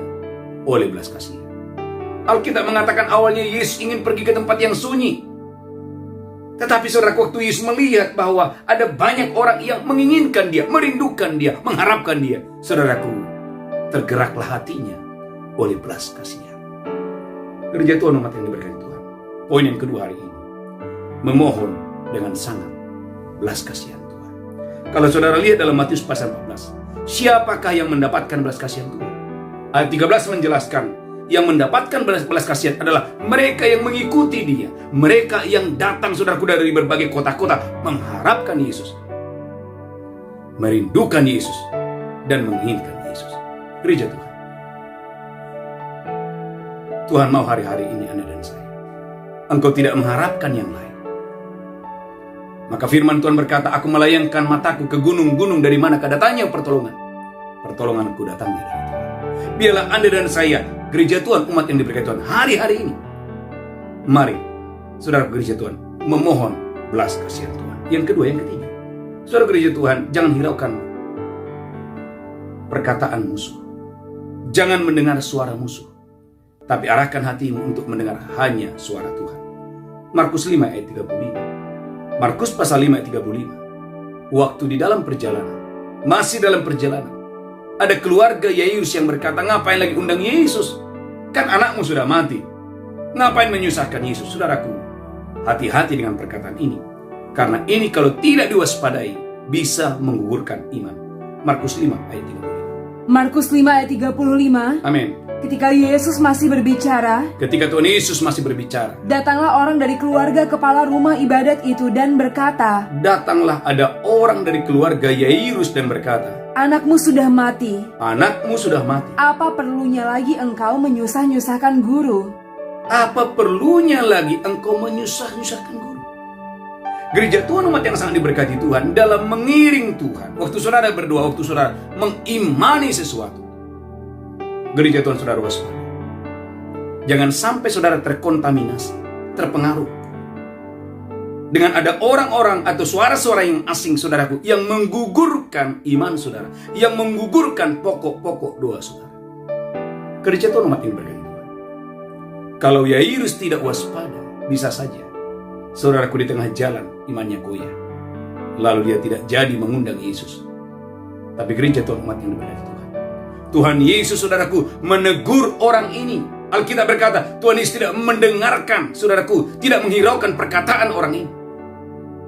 oleh belas kasihan. Alkitab mengatakan awalnya Yesus ingin pergi ke tempat yang sunyi. Tetapi saudaraku, waktu Yesus melihat bahwa ada banyak orang yang menginginkan dia, merindukan dia, mengharapkan dia, saudaraku, tergeraklah hatinya oleh belas kasihan. Gereja Tuhan, umat yang diberkati Tuhan. Poin yang kedua hari ini, memohon dengan sangat belas kasihan Tuhan. Kalau saudara lihat dalam Matius pasal 14, siapakah yang mendapatkan belas kasihan Tuhan? Ayat 13 menjelaskan yang mendapatkan belas kasihan adalah mereka yang mengikuti dia. Mereka yang datang, saudaraku, dari berbagai kota-kota mengharapkan Yesus, merindukan Yesus, dan menginginkan Yesus. Gereja Tuhan, Tuhan mau hari-hari ini Anda dan saya, engkau tidak mengharapkan yang lain. Maka firman Tuhan berkata, aku melayangkan mataku ke gunung-gunung, dari mana datangnya pertolongan. Pertolonganku datangnya dari Tuhan. Biarlah Anda dan saya, gereja Tuhan, umat yang diberkati Tuhan, hari-hari ini, mari, saudara gereja Tuhan, memohon belas kasihan Tuhan. Yang kedua, yang ketiga, saudara gereja Tuhan, jangan hiraukan perkataan musuh. Jangan mendengar suara musuh, tapi arahkan hatimu untuk mendengar hanya suara Tuhan. Markus 5 ayat 35. Markus pasal 5 ayat 35. Waktu di dalam perjalanan, masih dalam perjalanan, ada keluarga Yairus yang berkata, ngapain lagi undang Yesus? Kan anakmu sudah mati. Ngapain menyusahkan Yesus? Saudaraku, hati-hati dengan perkataan ini. Karena ini kalau tidak diwaspadai, bisa menggugurkan iman. Markus 5 ayat 35. Markus 5 ayat 35. Amin. Ketika Yesus masih berbicara, Ketika Tuhan Yesus masih berbicara, datanglah orang dari keluarga kepala rumah ibadat itu dan berkata, datanglah ada orang dari keluarga Yairus dan berkata, anakmu sudah mati. anakmu sudah mati. Apa perlunya lagi engkau menyusah-nyusahkan guru? Apa perlunya lagi engkau menyusah-nyusahkan guru? Gereja Tuhan, umat yang sangat diberkati Tuhan, dalam mengiring Tuhan, waktu saudara berdoa, waktu saudara mengimani sesuatu, gereja Tuhan, saudara waspada. Jangan sampai saudara terkontaminasi, terpengaruh dengan ada orang-orang atau suara-suara yang asing, saudaraku, yang menggugurkan iman saudara, yang menggugurkan pokok-pokok doa saudara. Gereja Tuhan, umat yang berkati Tuhan, kalau Yairus tidak waspada, bisa saja saudaraku di tengah jalan imannya goyah, lalu dia tidak jadi mengundang Yesus. Tapi gereja Tuhan, umat yang berkati Tuhan, Tuhan Yesus, saudaraku, menegur orang ini. Alkitab berkata, Tuhan Yesus tidak mendengarkan, saudaraku, tidak menghiraukan perkataan orang ini.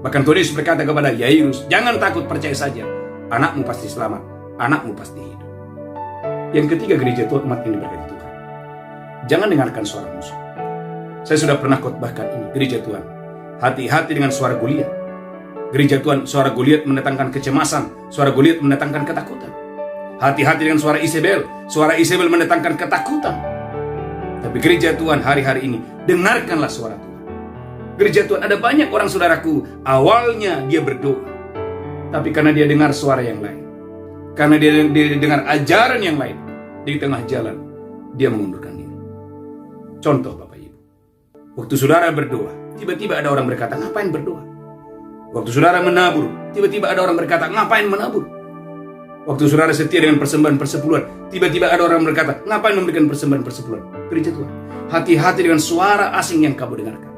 Bahkan Tuhan Yesus berkata kepada Yairus, jangan takut, percaya saja, anakmu pasti selamat, anakmu pasti hidup. Yang ketiga, gereja Tuhan, umat yang diberkati Tuhan, jangan dengarkan suara musuh. Saya sudah pernah khotbahkan ini, gereja Tuhan, hati-hati dengan suara Goliat. Gereja Tuhan, suara Goliat mendatangkan kecemasan, suara Goliat mendatangkan ketakutan. Hati-hati dengan suara Isabel. Suara Isabel mendatangkan ketakutan. Tapi gereja Tuhan, hari-hari ini, dengarkanlah suara Tuhan. Gereja Tuhan, ada banyak orang, saudaraku, awalnya dia berdoa, tapi karena dia dengar suara yang lain, karena dia dengar ajaran yang lain, di tengah jalan, dia mengundurkan diri. Contoh Bapak Ibu, waktu saudara berdoa, tiba-tiba ada orang berkata, ngapain berdoa? Waktu saudara menabur, tiba-tiba ada orang berkata, ngapain menabur? Waktu saudara setia dengan persembahan persepuluhan, tiba-tiba ada orang berkata, ngapain memberikan persembahan persepuluhan? Gereja Tuhan, hati-hati dengan suara asing yang kamu dengarkan.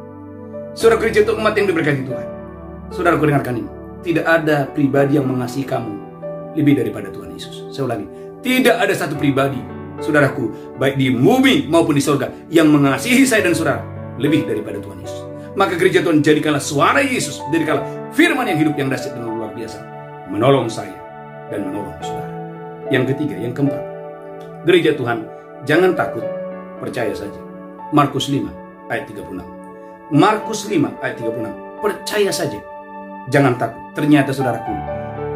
Saudara gereja Tuhan, umat yang diberkati Tuhan, saudara, kau dengarkan ini. Tidak ada pribadi yang mengasihi kamu lebih daripada Tuhan Yesus. Saya ulangi, tidak ada satu pribadi, saudaraku, baik di bumi maupun di surga, yang mengasihi saya dan saudara lebih daripada Tuhan Yesus. Maka gereja Tuhan, jadikanlah suara Yesus, jadikanlah firman yang hidup, yang dahsyat dan luar biasa, menolong saya dan menolong saudara. Yang ketiga, yang keempat, gereja Tuhan, jangan takut, percaya saja. Markus 5 ayat 36. Markus 5 ayat 36. Percaya saja, jangan takut. Ternyata saudaraku,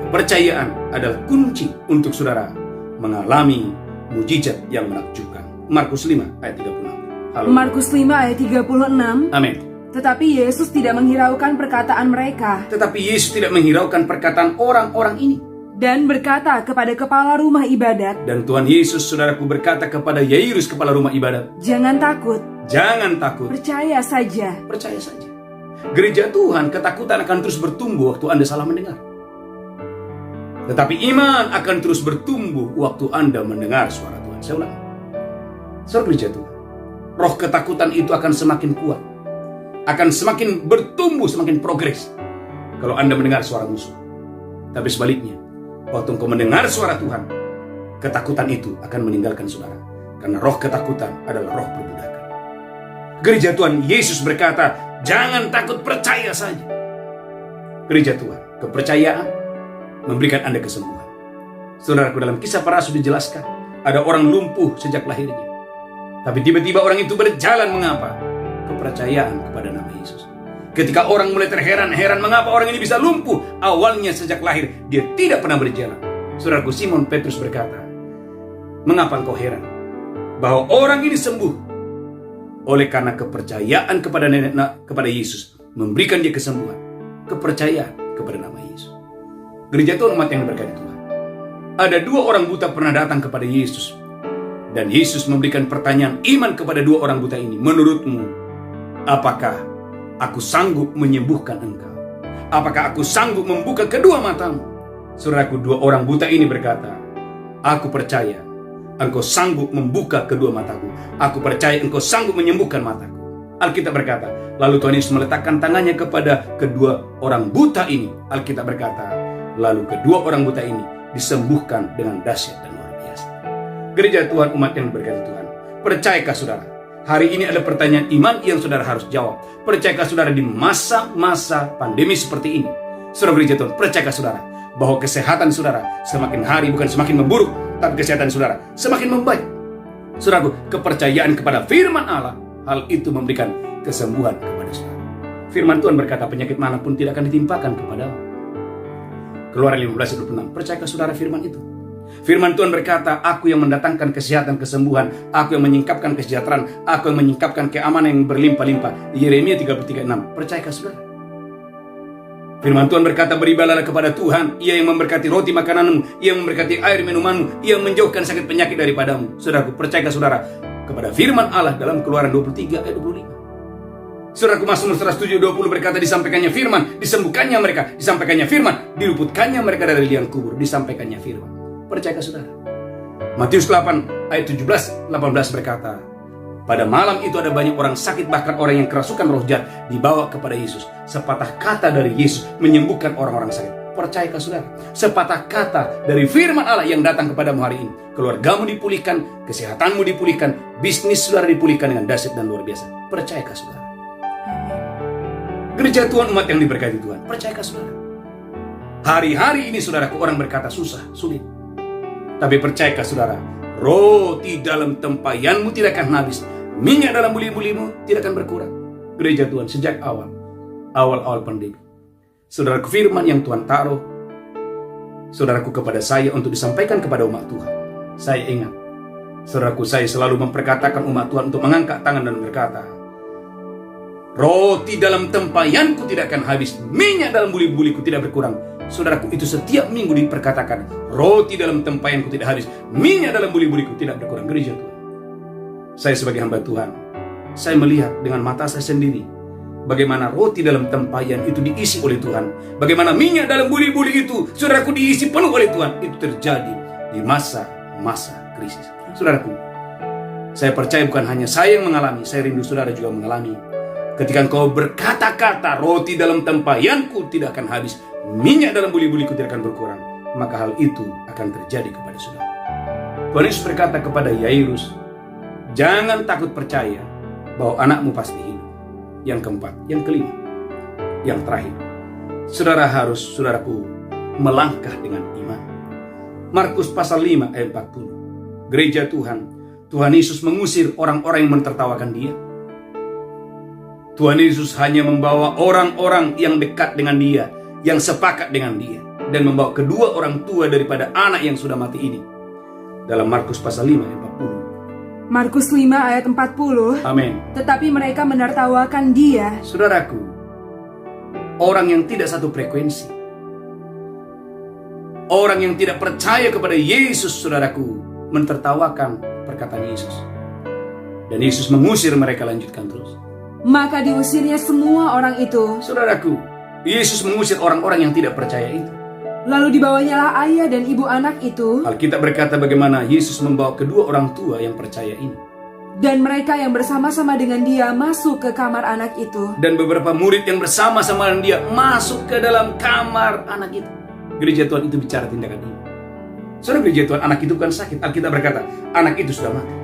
kepercayaan adalah kunci untuk saudara mengalami mujizat yang menakjubkan. Markus 5 ayat 36. Halo. Markus 5 ayat 36. Amin. Tetapi Yesus tidak menghiraukan perkataan mereka. Tetapi Yesus tidak menghiraukan perkataan orang-orang ini. Dan berkata kepada kepala rumah ibadat. Dan Tuhan Yesus, saudaraku, berkata kepada Yairus, kepala rumah ibadat, jangan takut. Jangan takut. Percaya saja. Percaya saja. Gereja Tuhan, ketakutan akan terus bertumbuh waktu Anda salah mendengar. Tetapi iman akan terus bertumbuh waktu Anda mendengar suara Tuhan. Saya ulang. Saudara gereja Tuhan, roh ketakutan itu akan semakin kuat, akan semakin bertumbuh, semakin progres kalau Anda mendengar suara musuh. Tapi sebaliknya, waktu engkau mendengar suara Tuhan, ketakutan itu akan meninggalkan saudara. Karena roh ketakutan adalah roh perbudakan. Gereja Tuhan, Yesus berkata, jangan takut, percaya saja. Gereja Tuhan, kepercayaan memberikan Anda kesembuhan. Saudaraku, dalam Kisah Para Rasul dijelaskan, ada orang lumpuh sejak lahirnya. Tapi tiba-tiba orang itu berjalan. Mengapa? Kepercayaan kepada nama Yesus. Ketika orang mulai terheran-heran mengapa orang ini bisa lumpuh. Awalnya sejak lahir dia tidak pernah berjalan. Saudaraku, Simon Petrus berkata, mengapa engkau heran bahwa orang ini sembuh? Oleh karena kepercayaan kepada Yesus memberikan dia kesembuhan. Kepercayaan kepada nama Yesus. Gereja Tuhan umat yang diberkati Tuhan. Ada 2 orang buta pernah datang kepada Yesus. Dan Yesus memberikan pertanyaan iman kepada 2 orang buta ini. Menurutmu, apakah aku sanggup menyembuhkan engkau? Apakah aku sanggup membuka kedua matamu? Saudaraku, 2 orang buta ini berkata, aku percaya engkau sanggup membuka kedua mataku. Aku percaya engkau sanggup menyembuhkan mataku. Alkitab berkata, lalu Tuhan Yesus meletakkan tangannya kepada kedua orang buta ini. Alkitab berkata, lalu kedua orang buta ini disembuhkan dengan dahsyat dan luar biasa. Gereja Tuhan umat yang diberkati Tuhan, percayakah saudara? Hari ini ada pertanyaan iman yang saudara harus jawab. Percayakah saudara di masa-masa pandemi seperti ini? Saudara gereja Tuhan, percayakah saudara bahwa kesehatan saudara semakin hari bukan semakin memburuk, tapi kesehatan saudara semakin membaik? Saudaraku, kepercayaan kepada firman Allah, hal itu memberikan kesembuhan kepada saudara. Firman Tuhan berkata, penyakit manapun tidak akan ditimpakan kepadamu. Keluaran 15:26. Percayakah saudara firman itu? Firman Tuhan berkata, aku yang mendatangkan kesehatan, kesembuhan, aku yang menyingkapkan kesejahteraan, aku yang menyingkapkan keamanan yang berlimpah-limpah. Yeremia 33:6. Percayakah saudara? Firman Tuhan berkata, beribadah kepada Tuhan, Ia yang memberkati roti makananmu, Ia yang memberkati air minumanmu, Ia yang menjauhkan sakit penyakit daripadamu. Saudaraku, percayakah saudara kepada firman Allah dalam Keluaran 23 ayat 25? Saudaraku, Mazmur 107:20 berkata, disampaikannya firman, disembuhkannya mereka, disampaikannya firman, diluputkannya mereka dari liang kubur, disampaikannya firman. Percayakah saudara? Matius 8 ayat 17-18 berkata, pada malam itu ada banyak orang sakit, bahkan orang yang kerasukan roh jahat dibawa kepada Yesus. Sepatah kata dari Yesus menyembuhkan orang-orang sakit. Percayakah saudara? Sepatah kata dari firman Allah yang datang kepadamu hari ini, keluargamu dipulihkan, kesehatanmu dipulihkan, bisnis saudara dipulihkan dengan dahsyat dan luar biasa. Percayakah saudara? Gereja Tuhan umat yang diberkati Tuhan, percayakah saudara? Hari-hari ini saudaraku, orang berkata susah, sulit. Tapi percayakah saudara, roti dalam tempayanmu tidak akan habis, minyak dalam buli-bulimu tidak akan berkurang. Gereja Tuhan, sejak awal pandemi, saudaraku, firman yang Tuhan taruh saudaraku kepada saya untuk disampaikan kepada umat Tuhan. Saya ingat, saudaraku, saya selalu memperkatakan umat Tuhan untuk mengangkat tangan dan berkata, roti dalam tempayanku tidak akan habis, minyak dalam buli-buliku tidak berkurang. Saudaraku, itu setiap minggu diperkatakan, roti dalam tempayanku tidak habis, minyak dalam buli-buliku tidak berkurang. Gereja Tuhan, saya sebagai hamba Tuhan, saya melihat dengan mata saya sendiri bagaimana roti dalam tempayan itu diisi oleh Tuhan, bagaimana minyak dalam buli-buli itu, saudaraku, diisi penuh oleh Tuhan. Itu terjadi di masa-masa krisis. Saudaraku, saya percaya bukan hanya saya yang mengalami, saya rindu saudara juga mengalami. Ketika engkau berkata-kata, roti dalam tempayanku tidak akan habis, minyak dalam buli-buliku tidak akan berkurang, maka hal itu akan terjadi kepada saudara. Tuhan Yesus berkata kepada Yairus, jangan takut, percaya bahwa anakmu pasti hidup. Yang keempat, yang kelima, yang terakhir, saudara harus, saudaraku, melangkah dengan iman. Markus pasal 5 ayat 40. Gereja Tuhan, Tuhan Yesus mengusir orang-orang yang mentertawakan dia. Tuhan Yesus hanya membawa orang-orang yang dekat dengan dia, yang sepakat dengan dia, dan membawa kedua orang tua daripada anak yang sudah mati ini. Dalam Markus pasal 5 ayat 40. Markus 5 ayat 40. Amin. Tetapi mereka menertawakan dia. Saudaraku, orang yang tidak satu frekuensi, orang yang tidak percaya kepada Yesus, saudaraku, mentertawakan perkataan Yesus. Dan Yesus mengusir mereka, lanjutkan terus. Maka diusirnya semua orang itu. Saudaraku, Yesus mengusir orang-orang yang tidak percaya itu. Lalu dibawanyalah ayah dan ibu anak itu. Alkitab berkata bagaimana Yesus membawa kedua orang tua yang percaya ini. Dan mereka yang bersama-sama dengan dia masuk ke kamar anak itu. Dan beberapa murid yang bersama-sama dengan dia masuk ke dalam kamar anak itu. Gereja Tuhan, itu bicara tindakan ini. Saudara, gereja Tuhan, anak itu bukan sakit. Alkitab berkata, anak itu sudah mati.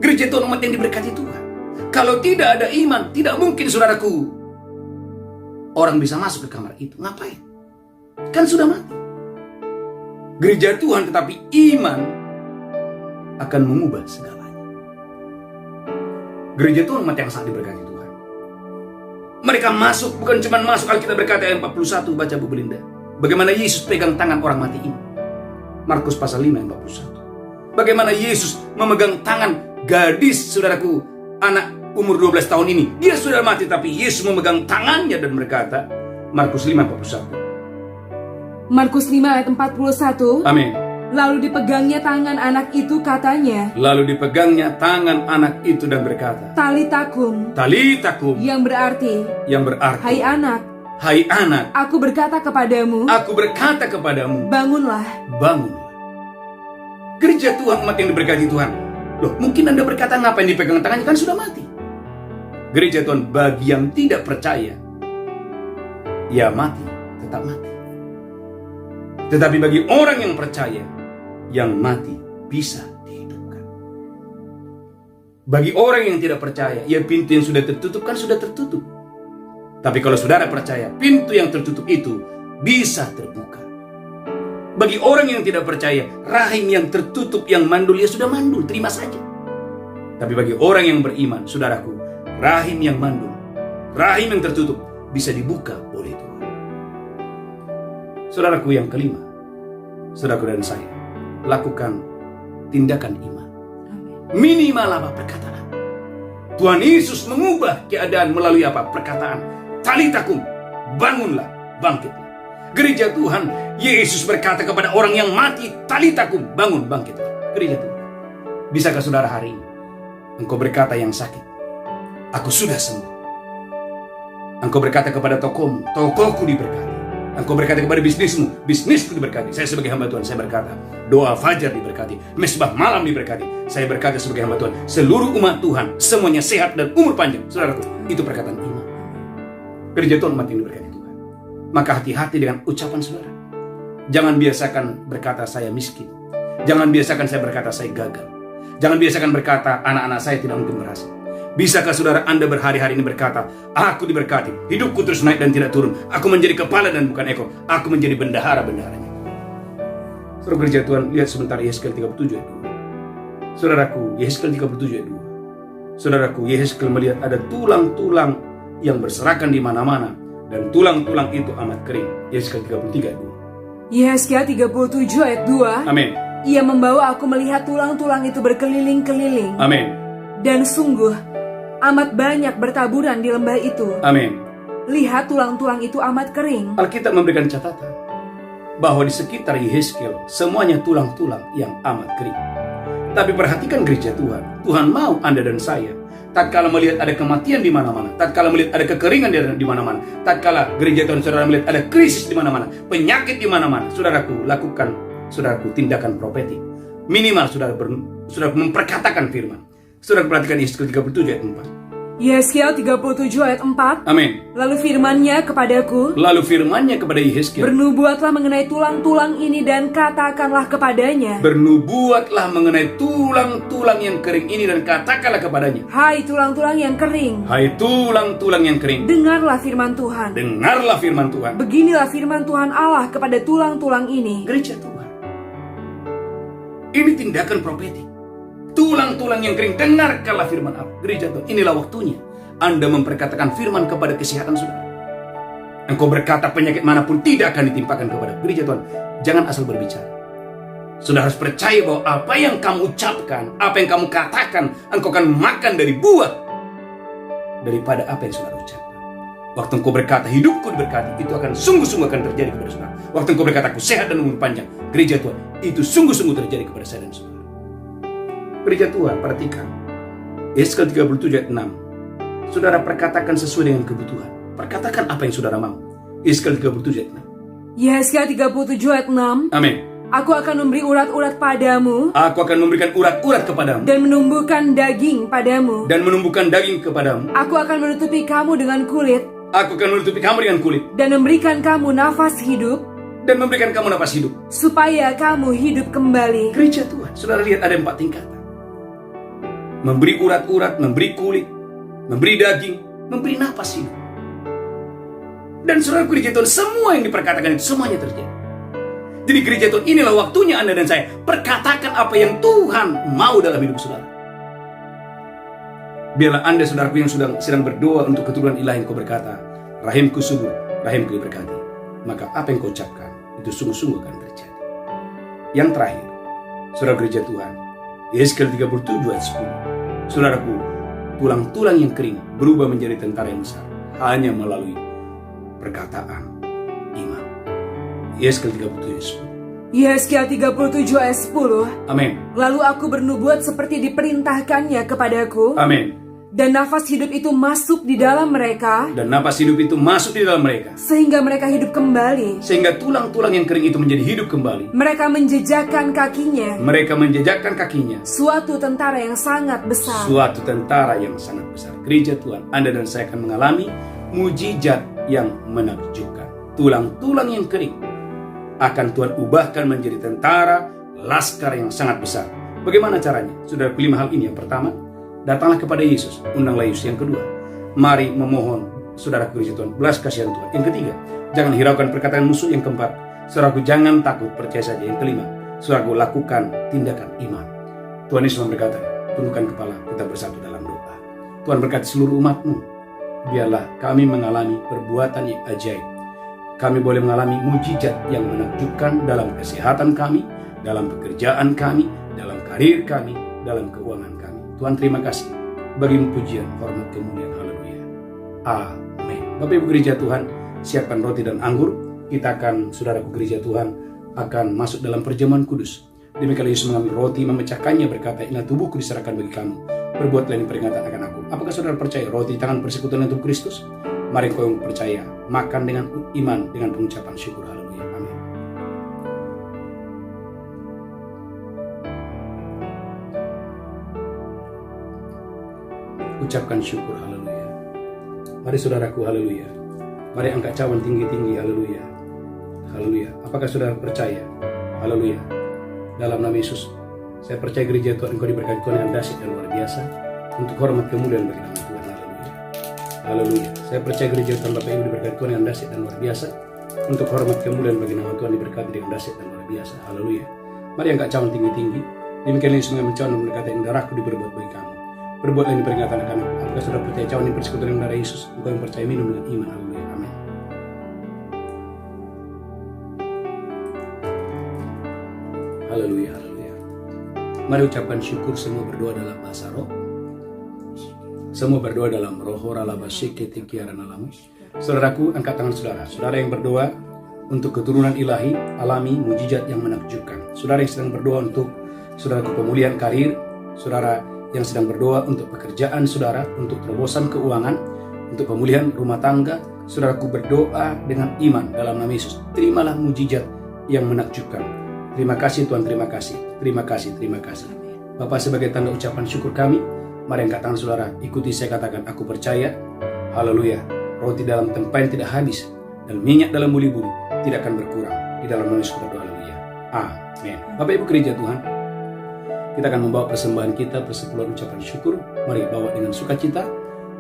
Gereja Tuhan, umat yang diberkati Tuhan, kalau tidak ada iman, tidak mungkin, saudaraku, orang bisa masuk ke kamar itu. Ngapain? Kan sudah mati. Gereja Tuhan, tetapi iman akan mengubah segalanya. Gereja Tuhan umat yang sangat diberkati Tuhan. Mereka masuk, bukan cuma masuk, Alkitab berkata ayat 41, baca Bu Belinda. Bagaimana Yesus pegang tangan orang mati ini. Markus pasal 5 ayat 41. Bagaimana Yesus memegang tangan gadis, saudaraku, anak umur 12 tahun ini. Dia sudah mati, tapi Yesus memegang tangannya dan berkata, Markus 5 ayat 41. Markus 5 ayat 41. Amin. Lalu dipegangnya tangan anak itu, katanya. Lalu dipegangnya tangan anak itu dan berkata, Talitakum, Talitakum, yang berarti, hai anak, hai anak, aku berkata kepadamu, aku berkata kepadamu, bangunlah. bangunlah. Gereja Tuhan, umat yang diberkati Tuhan. Loh, mungkin Anda berkata, ngapain dipegang tangannya, kan sudah mati. Gereja Tuhan, bagi yang tidak percaya, ya mati, tetap mati. Tetapi bagi orang yang percaya, yang mati bisa dihidupkan. Bagi orang yang tidak percaya, ya pintu yang sudah tertutup kan sudah tertutup. Tapi kalau saudara percaya, pintu yang tertutup itu bisa terbuka. Bagi orang yang tidak percaya, rahim yang tertutup, yang mandul, ya sudah mandul, terima saja. Tapi bagi orang yang beriman, saudaraku, rahim yang mandul, rahim yang tertutup bisa dibuka oleh Tuhan. Saudaraku yang kelima, saudaraku dan saya, lakukan tindakan iman. Minimal apa? Perkataan. Tuhan Yesus mengubah keadaan melalui apa? Perkataan. Talitakum, bangunlah, bangkitlah. Gereja Tuhan, Yesus berkata kepada orang yang mati, Talitakum, bangun, bangkitlah. Gereja Tuhan, bisakah saudara hari ini engkau berkata yang sakit, aku sudah sembuh. Engkau berkata kepada tokomu, tokoku diberkati. Engkau berkata kepada bisnismu, bisnisku diberkati. Saya sebagai hamba Tuhan, saya berkata, doa fajar diberkati, mesbah malam diberkati. Saya berkata sebagai hamba Tuhan, seluruh umat Tuhan semuanya sehat dan umur panjang. Saudaraku, itu perkataan iman. Gereja Tuhan, umat yang diberkati Tuhan. Maka hati-hati dengan ucapan saudara. Jangan biasakan berkata saya miskin. Jangan biasakan saya berkata saya gagal. Jangan biasakan berkata anak-anak saya tidak mungkin berhasil. Bisakah saudara Anda berhari-hari ini berkata, aku diberkati, hidupku terus naik dan tidak turun. Aku menjadi kepala dan bukan ekor. Aku menjadi bendahara-bendaharanya. Saudara gereja Tuhan, lihat sebentar Yehezkiel 37 ayat 2. Saudaraku, Yehezkiel 37 ayat 2. Saudaraku, Yehezkiel melihat ada tulang-tulang yang berserakan di mana-mana. Dan tulang-tulang itu amat kering. Yehezkiel 33 ayat 2. Yehezkiel 37 ayat 2. Amin. Ia membawa aku melihat tulang-tulang itu berkeliling-keliling. Amin. Dan sungguh, amat banyak bertaburan di lembah itu. Amin. Lihat tulang-tulang itu amat kering. Alkitab memberikan catatan bahwa di sekitar Yehezkiel semuanya tulang-tulang yang amat kering. Tapi perhatikan gereja Tuhan. Tuhan mau Anda dan saya, tatkala melihat ada kematian di mana-mana, tatkala melihat ada kekeringan di mana-mana, tatkala gereja Tuhan saudara melihat ada krisis di mana-mana, penyakit di mana-mana, saudaraku, lakukan, saudaraku, tindakan profetik. Minimal saudara memperkatakan firman. Saudara perhatikan Yehezkiel 37 ayat 4. Yehezkiel 37 ayat 4. Amin. Lalu firman-Nya kepadaku, kepada Yehezkiel, bernubuatlah mengenai tulang-tulang ini dan katakanlah kepadanya, bernubuatlah mengenai tulang-tulang yang kering ini dan katakanlah kepadanya, hai tulang-tulang yang kering, hai tulang-tulang yang kering, dengarlah firman Tuhan. dengarlah firman Tuhan. Beginilah firman Tuhan Allah kepada tulang-tulang ini. Gereja Tuhan, ini tindakan profetik. Tulang-tulang yang kering, dengarkanlah firman Allah. Gereja Tuhan, inilah waktunya Anda memperkatakan firman kepada kesehatan saudara. Engkau berkata penyakit manapun tidak akan ditimpakan kepada gereja Tuhan. Jangan asal berbicara. Saudara harus percaya bahwa apa yang kamu ucapkan, apa yang kamu katakan, engkau akan makan dari buah daripada apa yang saudara ucapkan. Waktu engkau berkata hidupku diberkati, itu akan sungguh-sungguh akan terjadi kepada saudara. Waktu engkau berkata aku sehat dan umur panjang, gereja Tuhan, itu sungguh-sungguh terjadi kepada saya dan saudara. Gereja Tuhan, perhatikan Yehezkiel 37 ayat 6. Saudara perkatakan sesuai dengan kebutuhan. Perkatakan apa yang saudara mau. Yehezkiel 37 ayat 6. Yehezkiel 37 ayat 6. Amin. Aku akan memberi urat-urat padamu, Aku akan memberikan urat-urat kepadamu, dan menumbuhkan daging padamu. dan menumbuhkan daging kepadamu. Aku akan menutupi kamu dengan kulit, Aku akan menutupi kamu dengan kulit, dan memberikan kamu nafas hidup, dan memberikan kamu napas hidup. supaya kamu hidup kembali. Gereja Tuhan, saudara lihat ada 4 tingkatan. Memberi urat-urat, memberi kulit, memberi daging, memberi napas hidup. Dan saudara gereja Tuhan, semua yang diperkatakan itu semuanya terjadi. Jadi gereja Tuhan, inilah waktunya Anda dan saya perkatakan apa yang Tuhan mau dalam hidup saudara. Biarlah Anda saudaraku yang sedang berdoa untuk keturunan ilahi, Engkau berkata, rahimku subur, rahimku diberkati. Maka apa yang kau ucapkan itu sungguh-sungguh akan terjadi. Yang terakhir, saudara gereja Tuhan, Yeskel 37 ayat 10. Saudaraku, tulang-tulang yang kering berubah menjadi tentara yang besar hanya melalui perkataan iman. Yeskel 37 ayat 10. Yeskel 37 ayat 10. Amin. Lalu aku bernubuat seperti diperintahkannya kepadaku. Amin. Dan nafas hidup itu masuk di dalam mereka. Dan napas hidup itu masuk di dalam mereka. Sehingga mereka hidup kembali. Sehingga tulang-tulang yang kering itu menjadi hidup kembali. Mereka menjejakkan kakinya. Mereka menjejakkan kakinya. Suatu tentara yang sangat besar. Suatu tentara yang sangat besar. Gereja Tuhan, Anda dan saya akan mengalami mujizat yang menakjubkan. Tulang-tulang yang kering akan Tuhan ubahkan menjadi tentara, laskar yang sangat besar. Bagaimana caranya? Sudah 5 hal ini. Yang pertama, datanglah kepada Yesus, undanglah Yesus. Yang kedua, mari memohon saudara gereja Tuhan, belas kasihan Tuhan. Yang ketiga, jangan hiraukan perkataan musuh. Yang keempat, saudaraku jangan takut, percaya saja. Yang kelima, saudaraku lakukan tindakan iman. Tuhan Yesus berkata, tundukkan kepala, kita bersatu dalam doa. Tuhan berkati seluruh umat-Mu, biarlah kami mengalami perbuatan yang ajaib. Kami boleh mengalami mujizat yang menakjubkan dalam kesehatan kami, dalam pekerjaan kami, dalam karir kami, dalam keuangan kami. Tuhan, terima kasih bagi-Mu pujian, hormat, kemuliaan. Haleluya. Amin. Bapak Ibu gereja Tuhan, siapkan roti dan anggur. Kita akan, saudaraku gereja Tuhan, akan masuk dalam perjamuan kudus. Demikian Yesus mengambil roti, memecahkannya, berkata, inilah tubuhku diserahkan bagi kamu. Perbuatlah ini peringatan akan aku. Apakah saudara percaya roti tangan persekutuan tubuh Kristus? Mari kau yang percaya, makan dengan iman, dengan pengucapan syukur. Haleluya. Amin. Ucapkan syukur. Haleluya. Mari saudaraku, haleluya. Mari angkat cawan tinggi-tinggi. Haleluya. Haleluya. Apakah saudara percaya? Haleluya. Dalam nama Yesus, saya percaya gereja Tuhan, Engkau diberkati Tuhan dengan dahsyat dan luar biasa untuk hormat kemuliaan bagi nama Tuhan. Haleluya. Haleluya. Saya percaya gereja Tuhan Bapak Ibu diberkati Tuhan dengan dahsyat dan luar biasa untuk hormat kemuliaan bagi nama Tuhan, diberkati dengan dahsyat dan luar biasa. Haleluya. Mari angkat cawan tinggi-tinggi. Demikian Yesus mengambil cawan dan berkata, yang darahku diperbuat bagi kamu. Berbuatlah ini peringatan akan aku. Apakah saudara percaya cawan ini persekutuan dengan darah Yesus? Engkau yang percaya minum dengan iman. Haleluya. Amin. Haleluya. Haleluya. Mari ucapkan syukur. Semua berdoa dalam bahasa roh. Semua berdoa dalam roh. Saudaraku, angkat tangan saudara. Saudara yang berdoa untuk keturunan ilahi, alami mujizat yang menakjubkan. Saudara yang sedang berdoa untuk saudaraku pemulihan karir. Saudara yang sedang berdoa untuk pekerjaan saudara, untuk terobosan keuangan, untuk pemulihan rumah tangga. Saudaraku berdoa dengan iman dalam nama Yesus. Terimalah mujizat yang menakjubkan. Terima kasih Tuhan, terima kasih. Terima kasih, terima kasih. Bapak, sebagai tanda ucapan syukur kami, mari angkat tangan saudara, ikuti saya katakan, aku percaya. Haleluya. Roti dalam tempayan tidak habis, dan minyak dalam buli-buli tidak akan berkurang. Di dalam nama Yesus berdoa. Haleluya. Amin. Bapak Ibu gereja Tuhan, kita akan membawa persembahan kita, persepuluhan ucapan syukur. Mari bawa dengan sukacita.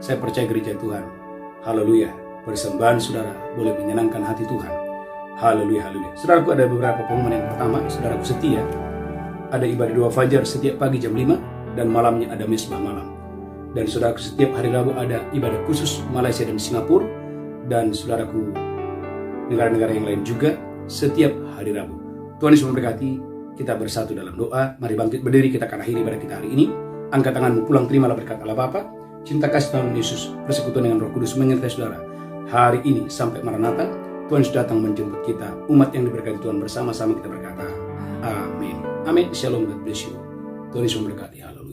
Saya percaya gereja Tuhan. Haleluya. Persembahan saudara boleh menyenangkan hati Tuhan. Haleluya, haleluya. Saudaraku, ada beberapa pengumuman. Yang pertama, saudaraku setia, ada ibadah doa fajar setiap pagi jam 5 dan malamnya ada mesbah malam. Dan saudaraku, setiap hari Rabu ada ibadah khusus Malaysia dan Singapura. Dan saudaraku, negara-negara yang lain juga setiap hari Rabu. Tuhan Yesus memberkati. Kita bersatu dalam doa. Mari bangkit berdiri, kita akan akhiri ibadah kita hari ini. Angkat tanganmu, pulang terimalah berkat Allah Bapa, cinta kasih Tuhan Yesus, persekutuan dengan Roh Kudus menyertai saudara hari ini sampai Maranatha. Tuhan sudah datang menjemput kita, umat yang diberkati Tuhan, bersama-sama kita berkata amin. Amin. Shalom, God bless you. Tuhan Yesus memberkati. Haleluya.